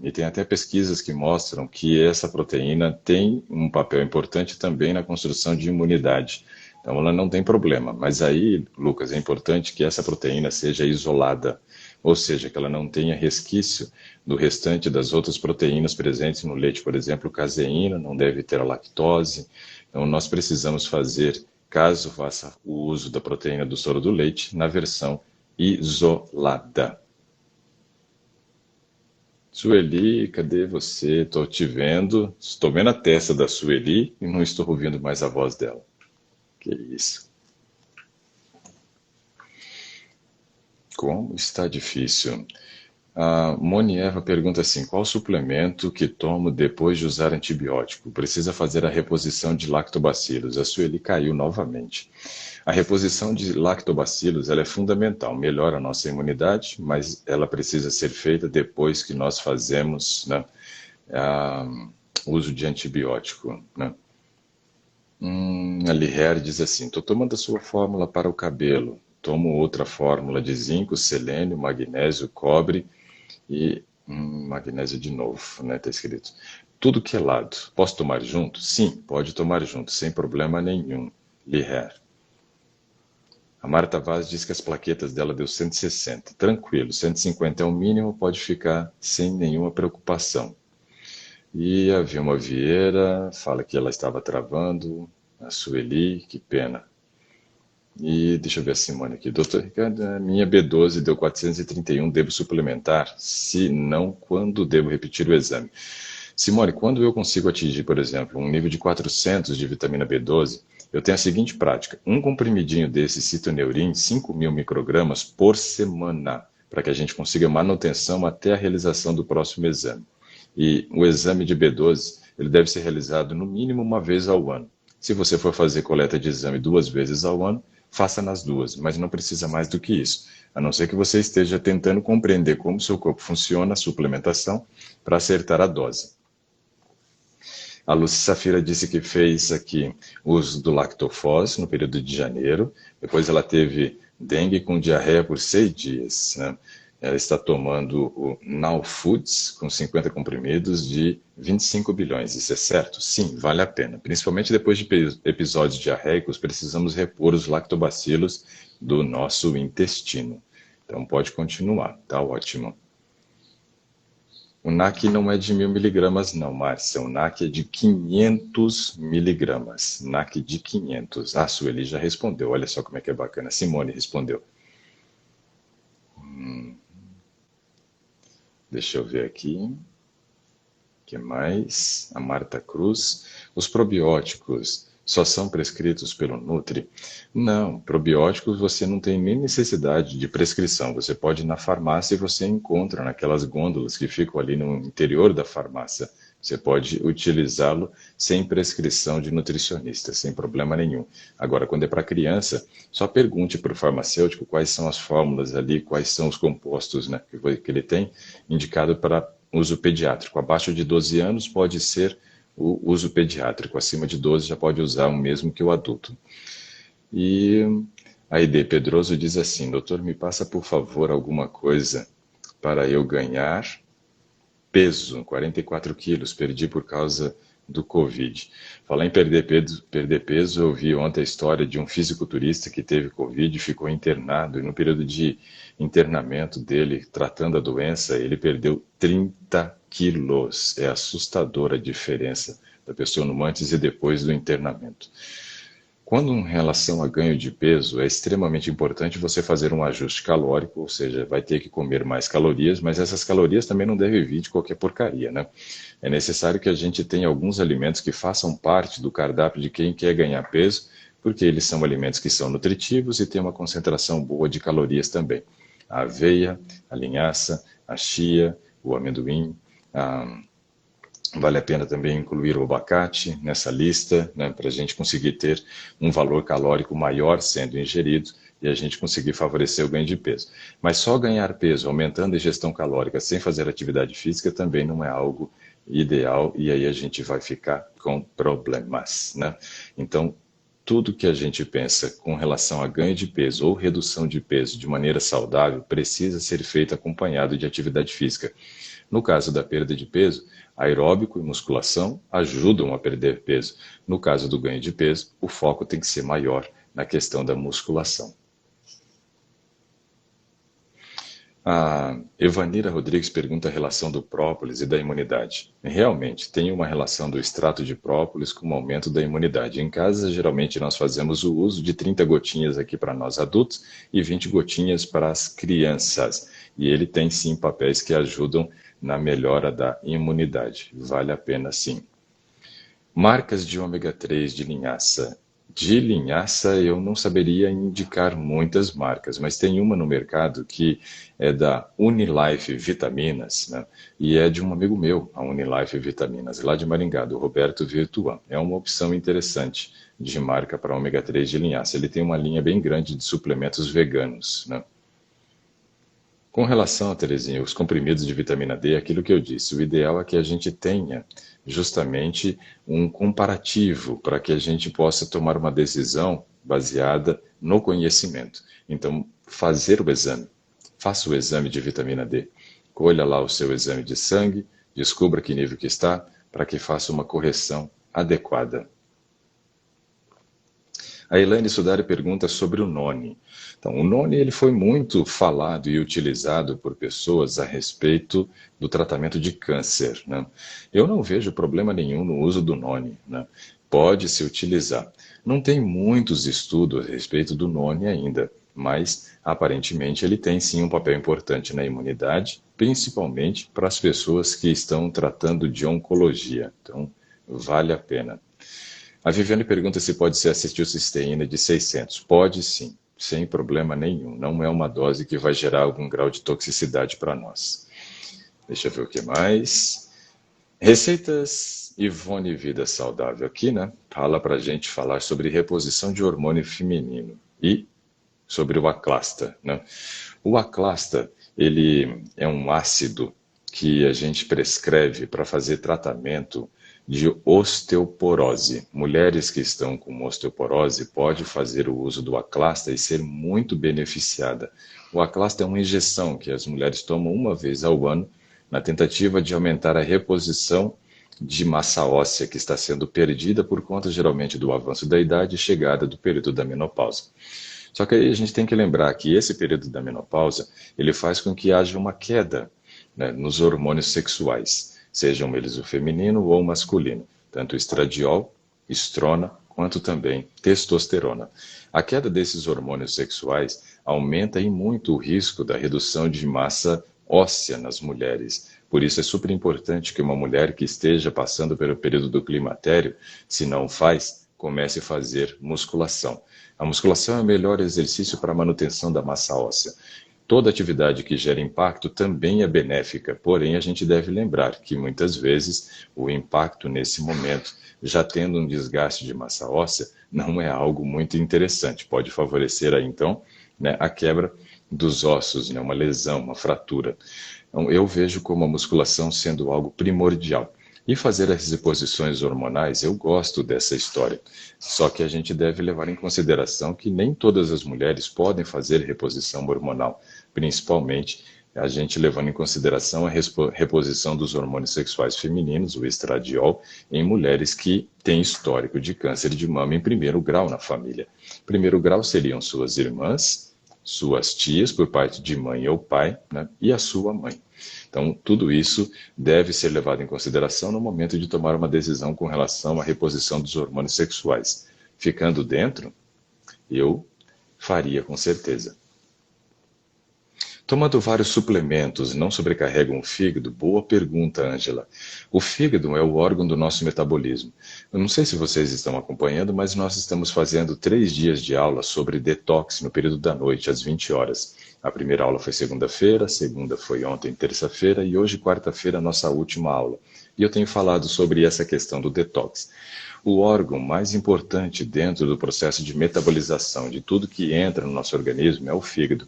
e tem até pesquisas que mostram que essa proteína tem um papel importante também na construção de imunidade. Então ela não tem problema, mas aí, Lucas, é importante que essa proteína seja isolada, ou seja, que ela não tenha resquício do restante das outras proteínas presentes no leite, por exemplo, caseína, não deve ter a lactose. Então, nós precisamos fazer, caso faça o uso da proteína do soro do leite, na versão isolada. Sueli, cadê você? Estou te vendo, estou vendo a testa da Sueli e não estou ouvindo mais a voz dela. Que isso? Como está difícil. A Monieva pergunta assim: qual suplemento que tomo depois de usar antibiótico? Precisa fazer a reposição de lactobacilos. A Sueli caiu novamente. A reposição de lactobacilos ela é fundamental, melhora a nossa imunidade, mas ela precisa ser feita depois que nós fazemos, né, uso de antibiótico. Né? A Liher diz assim: estou tomando a sua fórmula para o cabelo. Tomo outra fórmula de zinco, selênio, magnésio, cobre e magnésio de novo, né? Tá escrito. Tudo que é lado. Posso tomar junto? Sim, pode tomar junto, sem problema nenhum. Liher. A Marta Vaz diz que as plaquetas dela deu 160. Tranquilo, 150 é o mínimo, pode ficar sem nenhuma preocupação. E a Vilma Vieira fala que ela estava travando. A Sueli, que pena. E deixa eu ver a Simone aqui. Doutor Ricardo, a minha B12 deu 431, devo suplementar? Se não, quando devo repetir o exame? Simone, quando eu consigo atingir, por exemplo, um nível de 400 de vitamina B12, eu tenho a seguinte prática: um comprimidinho desse citoneurin, 5.000 microgramas por semana, para que a gente consiga manutenção até a realização do próximo exame. E o exame de B12, ele deve ser realizado no mínimo uma vez ao ano. Se você for fazer coleta de exame 2 vezes ao ano, faça nas 2, mas não precisa mais do que isso. A não ser que você esteja tentando compreender como seu corpo funciona, a suplementação, para acertar a dose. A Lúcia Safira disse que fez aqui uso do Lactofos no período de janeiro. Depois ela teve dengue com diarreia por 6 dias. Né? Ela está tomando o Now Foods com 50 comprimidos de 25 bilhões. Isso é certo? Sim, vale a pena. Principalmente depois de episódios diarreicos, precisamos repor os lactobacilos do nosso intestino. Então pode continuar, tá ótimo. O NAC não é de 1.000 miligramas não, Márcia. O NAC é de 500 miligramas. NAC de 500. A Sueli já respondeu. Olha só como é que é bacana. Simone respondeu. Deixa eu ver aqui. O que mais? A Marta Cruz. Os probióticos só são prescritos pelo Nutri? Não, probióticos você não tem nem necessidade de prescrição. Você pode ir na farmácia e você encontra naquelas gôndolas que ficam ali no interior da farmácia. Você pode utilizá-lo sem prescrição de nutricionista, sem problema nenhum. Agora, quando é para criança, só pergunte para o farmacêutico quais são as fórmulas ali, quais são os compostos, né, que ele tem indicado para uso pediátrico. Abaixo de 12 anos pode ser o uso pediátrico, acima de 12 já pode usar o mesmo que o adulto. E a ID Pedroso diz assim: doutor, me passa por favor alguma coisa para eu ganhar peso, 44 quilos, perdi por causa do Covid. Falar em perder peso, eu vi ontem a história de um fisiculturista que teve Covid e ficou internado, e no período de internamento dele, tratando a doença, ele perdeu 30 quilos. É assustadora a diferença da pessoa no antes e depois do internamento. Quando em relação a ganho de peso, é extremamente importante você fazer um ajuste calórico, ou seja, vai ter que comer mais calorias, mas essas calorias também não devem vir de qualquer porcaria, né? É necessário que a gente tenha alguns alimentos que façam parte do cardápio de quem quer ganhar peso, porque eles são alimentos que são nutritivos e têm uma concentração boa de calorias também. A aveia, a linhaça, a chia, o amendoim, vale a pena também incluir o abacate nessa lista, né, para a gente conseguir ter um valor calórico maior sendo ingerido e a gente conseguir favorecer o ganho de peso. Mas só ganhar peso aumentando a ingestão calórica sem fazer atividade física também não é algo ideal e aí a gente vai ficar com problemas, né? Então, tudo que a gente pensa com relação a ganho de peso ou redução de peso de maneira saudável precisa ser feito acompanhado de atividade física. No caso da perda de peso, aeróbico e musculação ajudam a perder peso. No caso do ganho de peso, o foco tem que ser maior na questão da musculação. A Evanira Rodrigues pergunta a relação do própolis e da imunidade. Realmente, tem uma relação do extrato de própolis com o aumento da imunidade. Em casa, geralmente, nós fazemos o uso de 30 gotinhas aqui para nós adultos e 20 gotinhas para as crianças. E ele tem, sim, papéis que ajudam na melhora da imunidade. Vale a pena, sim. Marcas de ômega 3 de linhaça. De linhaça, eu não saberia indicar muitas marcas, mas tem uma no mercado que é da Unilife Vitaminas, né? E é de um amigo meu, a Unilife Vitaminas, lá de Maringá, do Roberto Virtuan. É uma opção interessante de marca para ômega 3 de linhaça. Ele tem uma linha bem grande de suplementos veganos, né? Com relação a, Terezinha, os comprimidos de vitamina D, aquilo que eu disse, o ideal é que a gente tenha justamente um comparativo para que a gente possa tomar uma decisão baseada no conhecimento. Então, fazer o exame. Faça o exame de vitamina D. Colha lá o seu exame de sangue, descubra que nível que está, para que faça uma correção adequada. A Elaine Sudari pergunta sobre o noni. Então, o noni ele foi muito falado e utilizado por pessoas a respeito do tratamento de câncer, né? Eu não vejo problema nenhum no uso do noni, né? Pode se utilizar. Não tem muitos estudos a respeito do noni ainda, mas aparentemente ele tem sim um papel importante na imunidade, principalmente para as pessoas que estão tratando de oncologia. Então, vale a pena. A Viviane pergunta se pode ser acetilcisteína de 600. Pode sim, sem problema nenhum. Não é uma dose que vai gerar algum grau de toxicidade para nós. Deixa eu ver o que mais. Receitas Ivone Vida Saudável aqui, né? Fala para a gente falar sobre reposição de hormônio feminino e sobre o Aclasta, né? O Aclasta, ele é um ácido que a gente prescreve para fazer tratamento de osteoporose. Mulheres que estão com osteoporose podem fazer o uso do Aclasta e ser muito beneficiada. O Aclasta é uma injeção que as mulheres tomam uma vez ao ano na tentativa de aumentar a reposição de massa óssea que está sendo perdida por conta geralmente do avanço da idade e chegada do período da menopausa. Só que aí a gente tem que lembrar que esse período da menopausa, ele faz com que haja uma queda, né, nos hormônios sexuais, sejam eles o feminino ou o masculino, tanto estradiol, estrona, quanto também testosterona. A queda desses hormônios sexuais aumenta em muito o risco da redução de massa óssea nas mulheres. Por isso é super importante que uma mulher que esteja passando pelo período do climatério, se não faz, comece a fazer musculação. A musculação é o melhor exercício para a manutenção da massa óssea. Toda atividade que gera impacto também é benéfica, porém a gente deve lembrar que muitas vezes o impacto nesse momento, já tendo um desgaste de massa óssea, não é algo muito interessante. Pode favorecer aí, então, né, a quebra dos ossos, né, uma lesão, uma fratura. Então, eu vejo como a musculação sendo algo primordial. E fazer as reposições hormonais, eu gosto dessa história. Só que a gente deve levar em consideração que nem todas as mulheres podem fazer reposição hormonal, principalmente a gente levando em consideração a reposição dos hormônios sexuais femininos, o estradiol, em mulheres que têm histórico de câncer de mama em primeiro grau na família. Primeiro grau seriam suas irmãs, suas tias, por parte de mãe ou pai, né, e a sua mãe. Então, tudo isso deve ser levado em consideração no momento de tomar uma decisão com relação à reposição dos hormônios sexuais. Ficando dentro, eu faria com certeza. Tomando vários suplementos não sobrecarregam o fígado? Boa pergunta, Ângela. O fígado é o órgão do nosso metabolismo. Eu não sei se vocês estão acompanhando, mas nós estamos fazendo 3 dias de aula sobre detox no período da noite, às 20 horas. A primeira aula foi segunda-feira, a segunda foi ontem, terça-feira, e hoje, quarta-feira, a nossa última aula. E eu tenho falado sobre essa questão do detox. O órgão mais importante dentro do processo de metabolização de tudo que entra no nosso organismo é o fígado.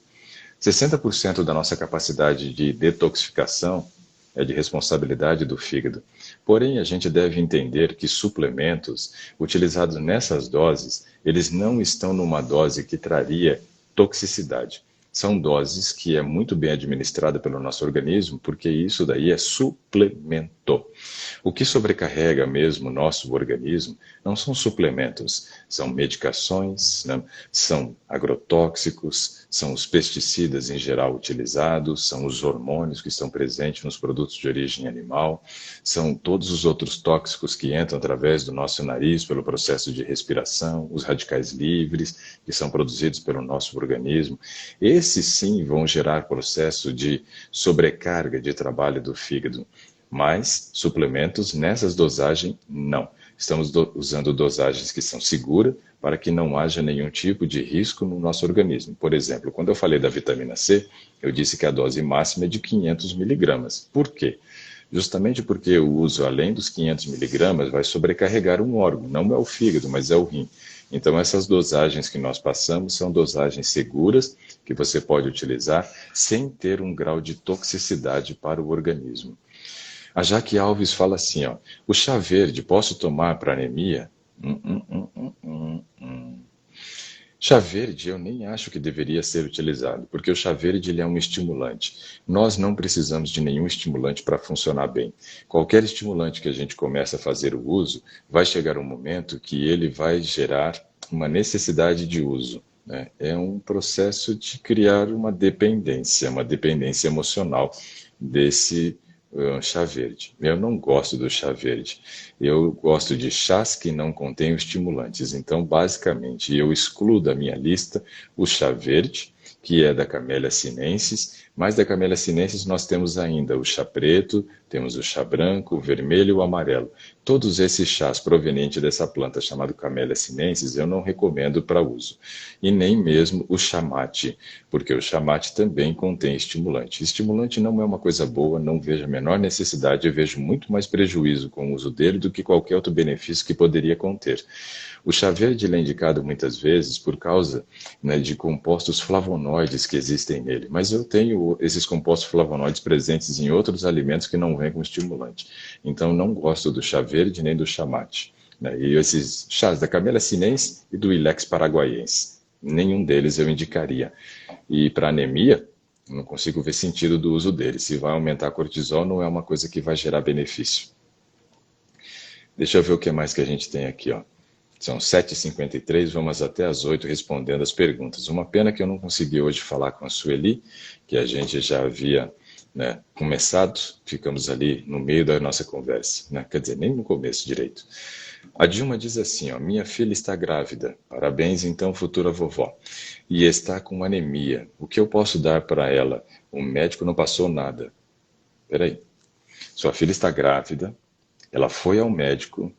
60% da nossa capacidade de detoxificação é de responsabilidade do fígado. Porém, a gente deve entender que suplementos utilizados nessas doses, eles não estão numa dose que traria toxicidade. São doses que é muito bem administrada pelo nosso organismo, porque isso daí é suplemento. muito. O que sobrecarrega mesmo o nosso organismo não são suplementos, são medicações, né? São agrotóxicos, são os pesticidas em geral utilizados, são os hormônios que estão presentes nos produtos de origem animal, são todos os outros tóxicos que entram através do nosso nariz pelo processo de respiração, os radicais livres que são produzidos pelo nosso organismo. Esses sim vão gerar processo de sobrecarga de trabalho do fígado. Mas suplementos nessas dosagens, não. Estamos usando dosagens que são seguras para que não haja nenhum tipo de risco no nosso organismo. Por exemplo, quando eu falei da vitamina C, eu disse que a dose máxima é de 500 miligramas. Por quê? Justamente porque o uso além dos 500 miligramas vai sobrecarregar um órgão, não é o fígado, mas é o rim. Então, essas dosagens que nós passamos são dosagens seguras que você pode utilizar sem ter um grau de toxicidade para o organismo. A Jaque Alves fala assim, ó, o chá verde posso tomar para anemia? Chá verde eu nem acho que deveria ser utilizado, porque o chá verde ele é um estimulante. Nós não precisamos de nenhum estimulante para funcionar bem. Qualquer estimulante que a gente comece a fazer o uso, vai chegar um momento que ele vai gerar uma necessidade de uso. Né? É um processo de criar uma dependência emocional desse chá verde. Eu não gosto do chá verde. Eu gosto de chás que não contêm estimulantes. Então, basicamente, eu excluo da minha lista o chá verde, que é da Camellia sinensis, mas da Camellia sinensis nós temos ainda o chá preto, temos o chá branco, o vermelho e o amarelo. Todos esses chás provenientes dessa planta chamada Camellia sinensis eu não recomendo para uso. E nem mesmo o chá mate, porque o chá mate também contém estimulante. Estimulante não é uma coisa boa, não vejo a menor necessidade, eu vejo muito mais prejuízo com o uso dele do que qualquer outro benefício que poderia conter. O chá verde é indicado muitas vezes por causa, né, de compostos flavonoides que existem nele, mas eu tenho esses compostos flavonoides presentes em outros alimentos que não vêm com estimulante. Então não gosto do chá verde nem do chá mate. Né? E esses chás da Camellia sinensis e do Ilex paraguaiense, nenhum deles eu indicaria. E para anemia, não consigo ver sentido do uso dele. Se vai aumentar cortisol, não é uma coisa que vai gerar benefício. Deixa eu ver o que mais que a gente tem aqui, ó. São 7h53, vamos até às 8 respondendo as perguntas. Uma pena que eu não consegui hoje falar com a Sueli, que a gente já havia, né, começado, ficamos ali no meio da nossa conversa, né? Quer dizer, nem no começo direito. A Dilma diz assim, ó, minha filha está grávida, parabéns então, futura vovó, e está com anemia. O que eu posso dar para ela? O médico não passou nada. Peraí, sua filha está grávida, ela foi ao médico,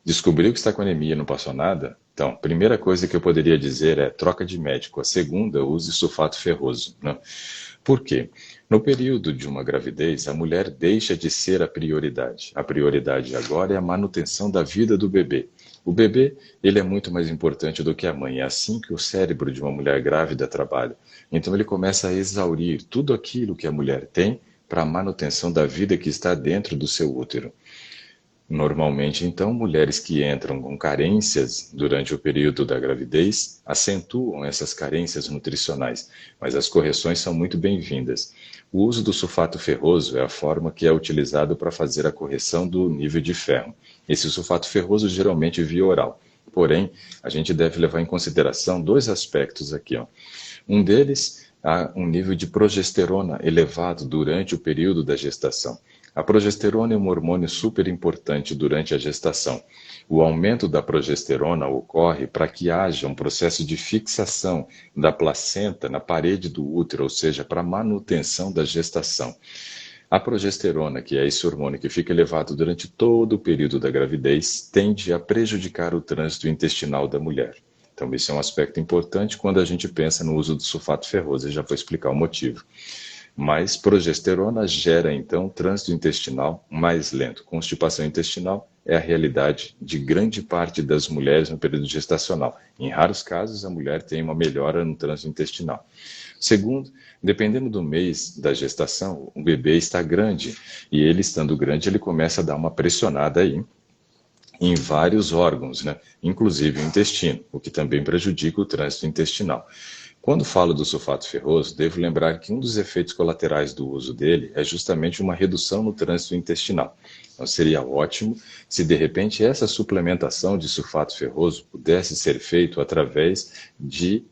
descobriu que está com anemia e não passou nada? Então, a primeira coisa que eu poderia dizer é troca de médico. A segunda, use sulfato ferroso. Né? Por quê? No período de uma gravidez, a mulher deixa de ser a prioridade. A prioridade agora é a manutenção da vida do bebê. O bebê, ele é muito mais importante do que a mãe. É assim que o cérebro de uma mulher grávida trabalha. Então, ele começa a exaurir tudo aquilo que a mulher tem para a manutenção da vida que está dentro do seu útero. Normalmente, então, mulheres que entram com carências durante o período da gravidez acentuam essas carências nutricionais, mas as correções são muito bem-vindas. O uso do sulfato ferroso é a forma que é utilizado para fazer a correção do nível de ferro. Esse sulfato ferroso geralmente via oral. Porém, a gente deve levar em consideração dois aspectos aqui, ó. Um deles, há um nível de progesterona elevado durante o período da gestação. A progesterona é um hormônio super importante durante a gestação. O aumento da progesterona ocorre para que haja um processo de fixação da placenta na parede do útero, ou seja, para a manutenção da gestação. A progesterona, que é esse hormônio que fica elevado durante todo o período da gravidez, tende a prejudicar o trânsito intestinal da mulher. Então, esse é um aspecto importante quando a gente pensa no uso do sulfato ferroso, eu já vou explicar o motivo. Mas progesterona gera, então, trânsito intestinal mais lento. Constipação intestinal é a realidade de grande parte das mulheres no período gestacional. Em raros casos, a mulher tem uma melhora no trânsito intestinal. Segundo, dependendo do mês da gestação, o bebê está grande. E ele estando grande, ele começa a dar uma pressionada aí em vários órgãos, né? Inclusive o intestino, o que também prejudica o trânsito intestinal. Quando falo do sulfato ferroso, devo lembrar que um dos efeitos colaterais do uso dele é justamente uma redução no trânsito intestinal. Então seria ótimo se de repente essa suplementação de sulfato ferroso pudesse ser feito através de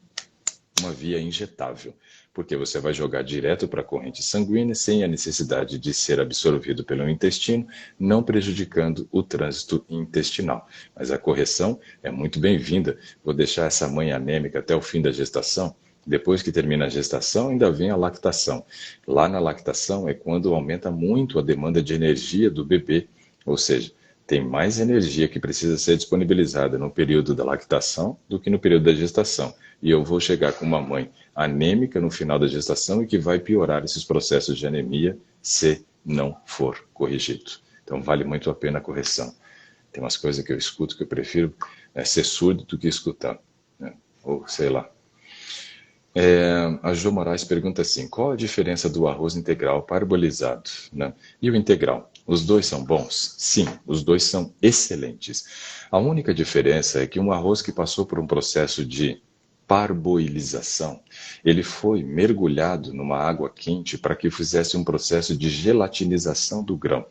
uma via injetável, porque você vai jogar direto para a corrente sanguínea sem a necessidade de ser absorvido pelo intestino, não prejudicando o trânsito intestinal. Mas a correção é muito bem-vinda. Vou deixar essa mãe anêmica até o fim da gestação. Depois que termina a gestação, ainda vem a lactação. Lá na lactação é quando aumenta muito a demanda de energia do bebê, ou seja, tem mais energia que precisa ser disponibilizada no período da lactação do que no período da gestação. E eu vou chegar com uma mãe anêmica no final da gestação e que vai piorar esses processos de anemia se não for corrigido. Então vale muito a pena a correção. Tem umas coisas que eu escuto que eu prefiro ser surdo do que escutar, né? Ou sei lá. A Jo Moraes pergunta assim, qual a diferença do arroz integral parbolizado, né, e o integral? Os dois são bons? Sim, os dois são excelentes. A única diferença é que um arroz que passou por um processo de parboilização, ele foi mergulhado numa água quente para que fizesse um processo de gelatinização do grão.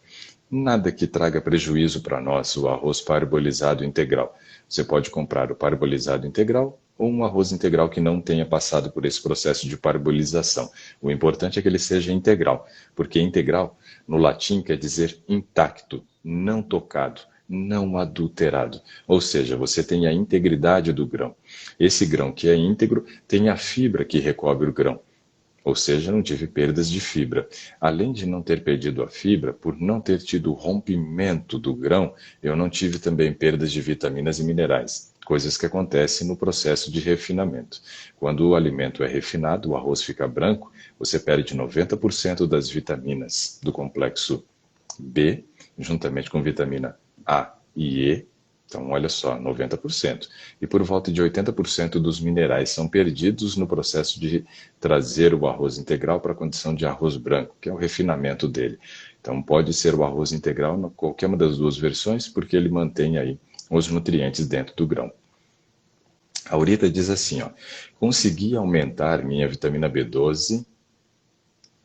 Nada que traga prejuízo para nós, o arroz parbolizado integral. Você pode comprar o parbolizado integral ou um arroz integral que não tenha passado por esse processo de parabolização. O importante é que ele seja integral, porque integral, no latim, quer dizer intacto, não tocado, não adulterado. Ou seja, você tem a integridade do grão. Esse grão que é íntegro tem a fibra que recobre o grão. Ou seja, não tive perdas de fibra. Além de não ter perdido a fibra, por não ter tido rompimento do grão, eu não tive também perdas de vitaminas e minerais, coisas que acontecem no processo de refinamento. Quando o alimento é refinado, o arroz fica branco, você perde 90% das vitaminas do complexo B, juntamente com vitamina A e E. Então, olha só, 90%. E por volta de 80% dos minerais são perdidos no processo de trazer o arroz integral para a condição de arroz branco, que é o refinamento dele. Então, pode ser o arroz integral em qualquer uma das duas versões, porque ele mantém aí os nutrientes dentro do grão. A Aurita diz assim, ó, consegui aumentar minha vitamina B12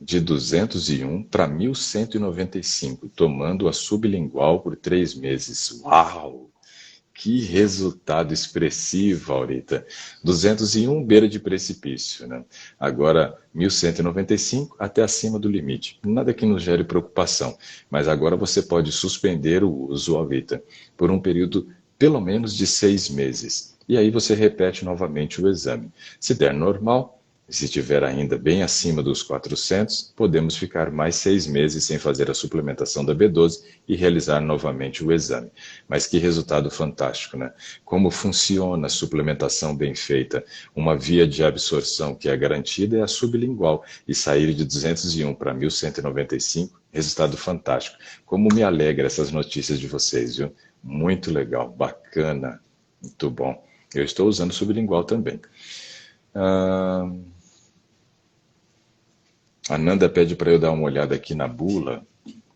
de 201 para 1195, tomando a sublingual por 3 meses. Uau! Que resultado expressivo, Aurita. 201, beira de precipício, né? Agora, 1195, até acima do limite. Nada que nos gere preocupação. Mas agora você pode suspender o uso, Aurita, por um período pelo menos de 6 meses. E aí você repete novamente o exame. Se der normal, se estiver ainda bem acima dos 400, podemos ficar mais 6 meses sem fazer a suplementação da B12 e realizar novamente o exame. Mas que resultado fantástico, né? Como funciona a suplementação bem feita? Uma via de absorção que é garantida é a sublingual, e sair de 201 para 1195, resultado fantástico. Como me alegra essas notícias de vocês, viu? Muito legal, bacana, muito bom. Eu estou usando sublingual também. A Nanda pede para eu dar uma olhada aqui na bula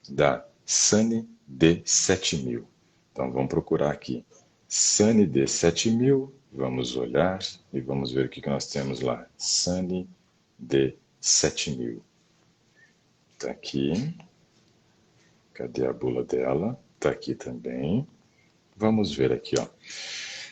da Sunny D7000. Então vamos procurar aqui. Sunny D7000, vamos olhar e vamos ver o que nós temos lá. Sunny D7000. Está aqui. Cadê a bula dela? Está aqui também. Vamos ver aqui, ó.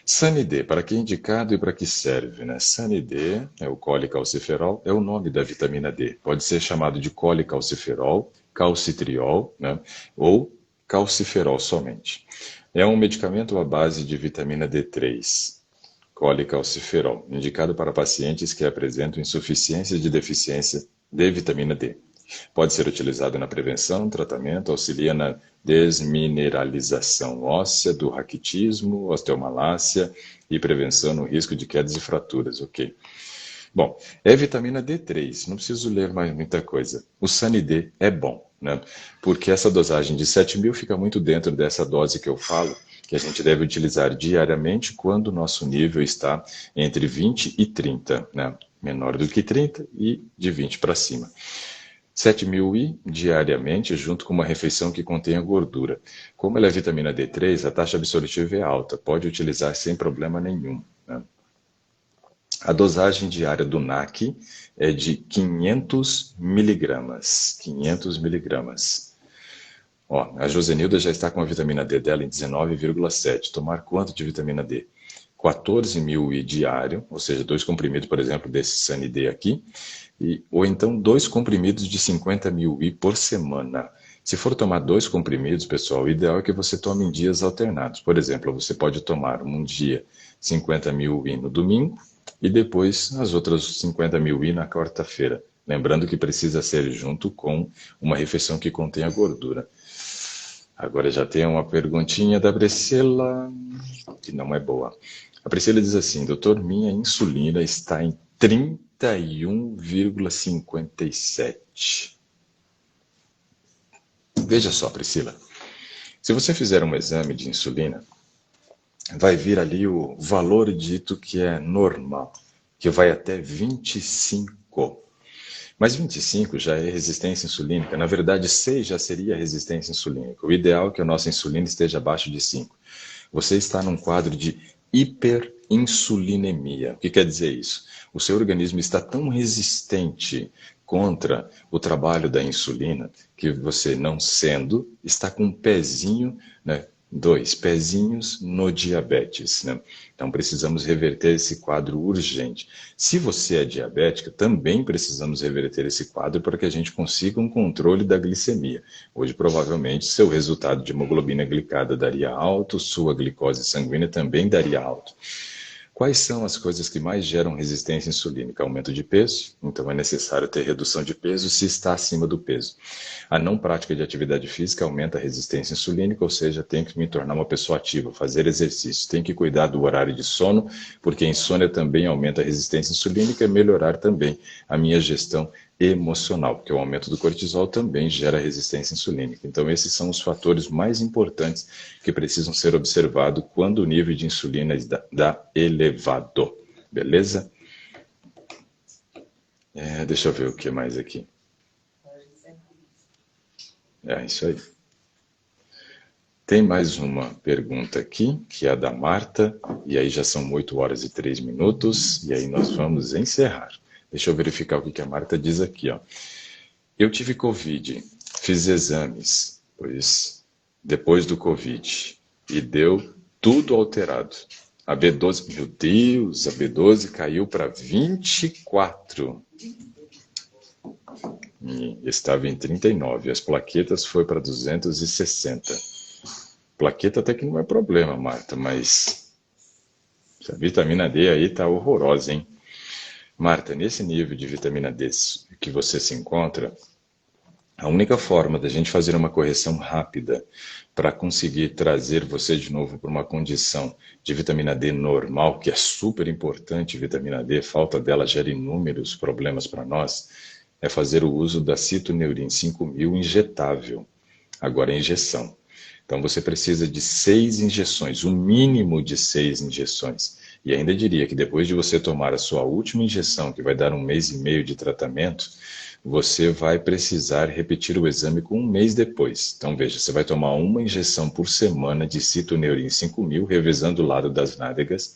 Sunny D, para que é indicado e para que serve, né? Sunny D, é o colicalciferol, é o nome da vitamina D. Pode ser chamado de colicalciferol, calcitriol, né? Ou calciferol somente. É um medicamento à base de vitamina D3, colicalciferol, indicado para pacientes que apresentam insuficiência de deficiência de vitamina D. Pode ser utilizado na prevenção, tratamento, auxilia na desmineralização óssea, do raquitismo, osteomalácia e prevenção no risco de quedas e fraturas, ok? Bom, é vitamina D3, não preciso ler mais muita coisa. O Sunny D é bom, né? Porque essa dosagem de 7.000 fica muito dentro dessa dose que eu falo, que a gente deve utilizar diariamente quando o nosso nível está entre 20 e 30, né? Menor do que 30 e de 20 para cima. 7.000 I diariamente, junto com uma refeição que contenha gordura. Como ela é vitamina D3, a taxa absortiva é alta, pode utilizar sem problema nenhum, né? A dosagem diária do NAC é de 500 miligramas. 500 miligramas. Ó, a Josenilda já está com a vitamina D dela em 19,7. Tomar quanto de vitamina D? 14 mil I diário, ou seja, 2 comprimidos, por exemplo, desse Sunny D aqui, ou então 2 comprimidos de 50 mil I por semana. Se for tomar 2 comprimidos, pessoal, o ideal é que você tome em dias alternados. Por exemplo, você pode tomar um dia 50 mil I no domingo e depois as outras 50 mil I na quarta-feira. Lembrando que precisa ser junto com uma refeição que contenha gordura. Agora já tem uma perguntinha da Priscila, que não é boa. A Priscila diz assim, doutor, minha insulina está em 31,57. Veja só, Priscila, se você fizer um exame de insulina, vai vir ali o valor dito que é normal, que vai até 25. Mas 25 já é resistência insulínica. Na verdade, 6 já seria resistência insulínica. O ideal é que a nossa insulina esteja abaixo de 5. Você está num quadro de hiperinsulinemia. O que quer dizer isso? O seu organismo está tão resistente contra o trabalho da insulina que você, não sendo, está com um pezinho, né, 2 pezinhos no diabetes, né? Então precisamos reverter esse quadro urgente. Se você é diabética, também precisamos reverter esse quadro para que a gente consiga um controle da glicemia. Hoje, provavelmente, seu resultado de hemoglobina glicada daria alto, sua glicose sanguínea também daria alto. Quais são as coisas que mais geram resistência insulínica? Aumento de peso, então é necessário ter redução de peso se está acima do peso. A não prática de atividade física aumenta a resistência insulínica, ou seja, tem que me tornar uma pessoa ativa, fazer exercício, tem que cuidar do horário de sono, porque a insônia também aumenta a resistência insulínica e melhorar também a minha gestão emocional, porque o aumento do cortisol também gera resistência insulínica. Então, esses são os fatores mais importantes que precisam ser observados quando o nível de insulina está elevado. Beleza? Deixa eu ver o que mais aqui. É isso aí. Tem mais uma pergunta aqui, que é a da Marta, e aí já são 8 horas e 3 minutos, e aí nós vamos encerrar. Deixa eu verificar o que a Marta diz aqui, ó. Eu tive Covid, fiz exames, pois depois do Covid, e deu tudo alterado. A B12, meu Deus, a B12 caiu para 24. E estava em 39. As plaquetas foi para 260. Plaqueta até que não é problema, Marta, mas essa vitamina D aí tá horrorosa, hein? Marta, nesse nível de vitamina D que você se encontra, a única forma da gente fazer uma correção rápida para conseguir trazer você de novo para uma condição de vitamina D normal, que é super importante, vitamina D, falta dela gera inúmeros problemas para nós, é fazer o uso da Citoneurin 5000 injetável, agora é injeção. Então você precisa de 6 injeções, um mínimo de 6 injeções. E ainda diria que depois de você tomar a sua última injeção, que vai dar 1 mês e meio de tratamento, você vai precisar repetir o exame com 1 mês depois. Então veja, você vai tomar uma injeção por semana de Citoneurin 5000, revezando o lado das nádegas.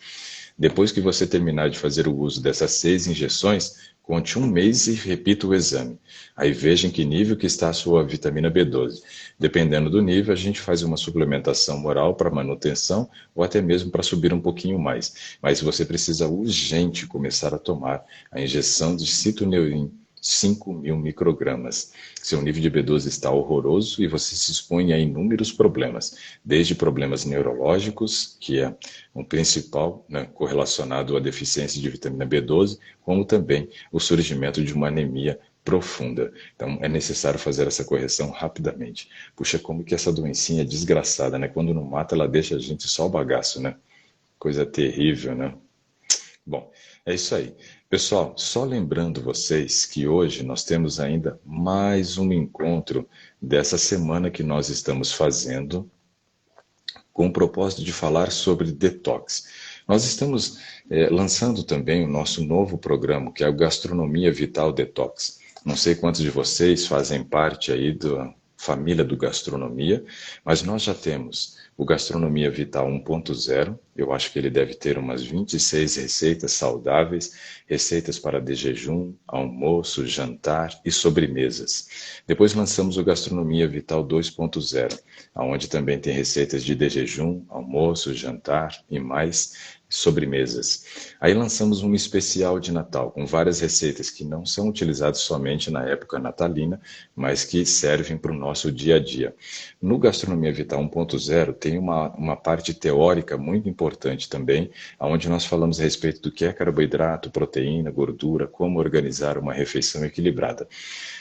Depois que você terminar de fazer o uso dessas 6 injeções, conte 1 mês e repita o exame. Aí veja em que nível que está a sua vitamina B12. Dependendo do nível, a gente faz uma suplementação oral para manutenção ou até mesmo para subir um pouquinho mais. Mas você precisa urgente começar a tomar a injeção de Citoneurin 5000 microgramas. Seu nível de B12 está horroroso e você se expõe a inúmeros problemas, desde problemas neurológicos, que é o principal, né, correlacionado à deficiência de vitamina B12, como também o surgimento de uma anemia profunda. Então é necessário fazer essa correção rapidamente. Puxa, como que essa doencinha é desgraçada, né? Quando não mata, ela deixa a gente só o bagaço, né? Coisa terrível, né? Bom, é isso aí. Pessoal, só lembrando vocês que hoje nós temos ainda mais um encontro dessa semana que nós estamos fazendo com o propósito de falar sobre detox. Nós estamos lançando também o nosso novo programa, que é o Gastronomia Vital Detox. Não sei quantos de vocês fazem parte aí da família do Gastronomia, mas nós já temos o Gastronomia Vital 1.0, Eu acho que ele deve ter umas 26 receitas saudáveis, receitas para de jejum, almoço, jantar e sobremesas. Depois lançamos o Gastronomia Vital 2.0, onde também tem receitas de jejum, almoço, jantar e mais sobremesas. Aí lançamos um especial de Natal, com várias receitas que não são utilizadas somente na época natalina, mas que servem para o nosso dia a dia. No Gastronomia Vital 1.0 tem uma parte teórica muito importante também, onde nós falamos a respeito do que é carboidrato, proteína, gordura, como organizar uma refeição equilibrada.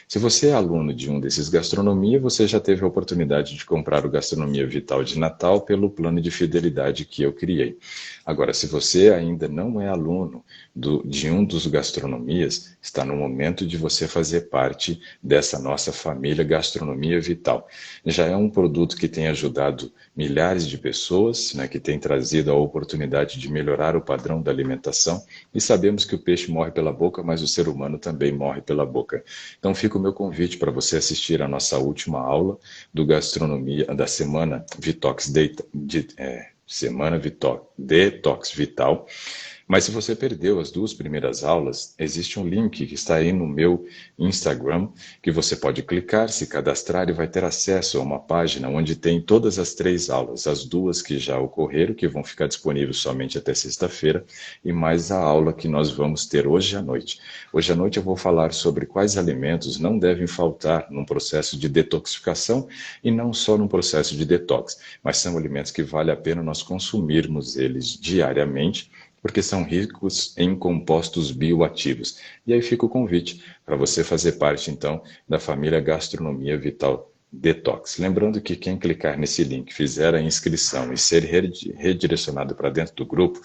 Se você é aluno de um desses Gastronomia, você já teve a oportunidade de comprar o Gastronomia Vital de Natal pelo plano de fidelidade que eu criei. Agora, se você ainda não é aluno de um dos Gastronomias, está no momento de você fazer parte dessa nossa família Gastronomia Vital. Já é um produto que tem ajudado milhares de pessoas, né, que tem trazido a oportunidade de melhorar o padrão da alimentação, e sabemos que o peixe morre pela boca, mas o ser humano também morre pela boca. Então fica o meu convite para você assistir a nossa última aula do Gastronomia da Semana Semana Detox Vital. Mas se você perdeu as 2 primeiras aulas, existe um link que está aí no meu Instagram, que você pode clicar, se cadastrar e vai ter acesso a uma página onde tem todas as 3 aulas, as 2 que já ocorreram, que vão ficar disponíveis somente até sexta-feira, e mais a aula que nós vamos ter hoje à noite. Hoje à noite eu vou falar sobre quais alimentos não devem faltar num processo de detoxificação, e não só num processo de detox, mas são alimentos que vale a pena nós consumirmos eles diariamente, porque são ricos em compostos bioativos. E aí fica o convite para você fazer parte, então, da família Gastronomia Vital Detox. Lembrando que quem clicar nesse link, fizer a inscrição e ser redirecionado para dentro do grupo,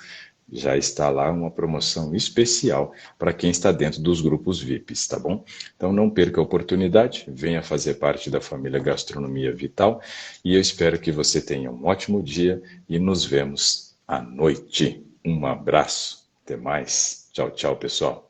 já está lá uma promoção especial para quem está dentro dos grupos VIPs, tá bom? Então não perca a oportunidade, venha fazer parte da família Gastronomia Vital e eu espero que você tenha um ótimo dia e nos vemos à noite. Um abraço, até mais. Tchau, tchau, pessoal.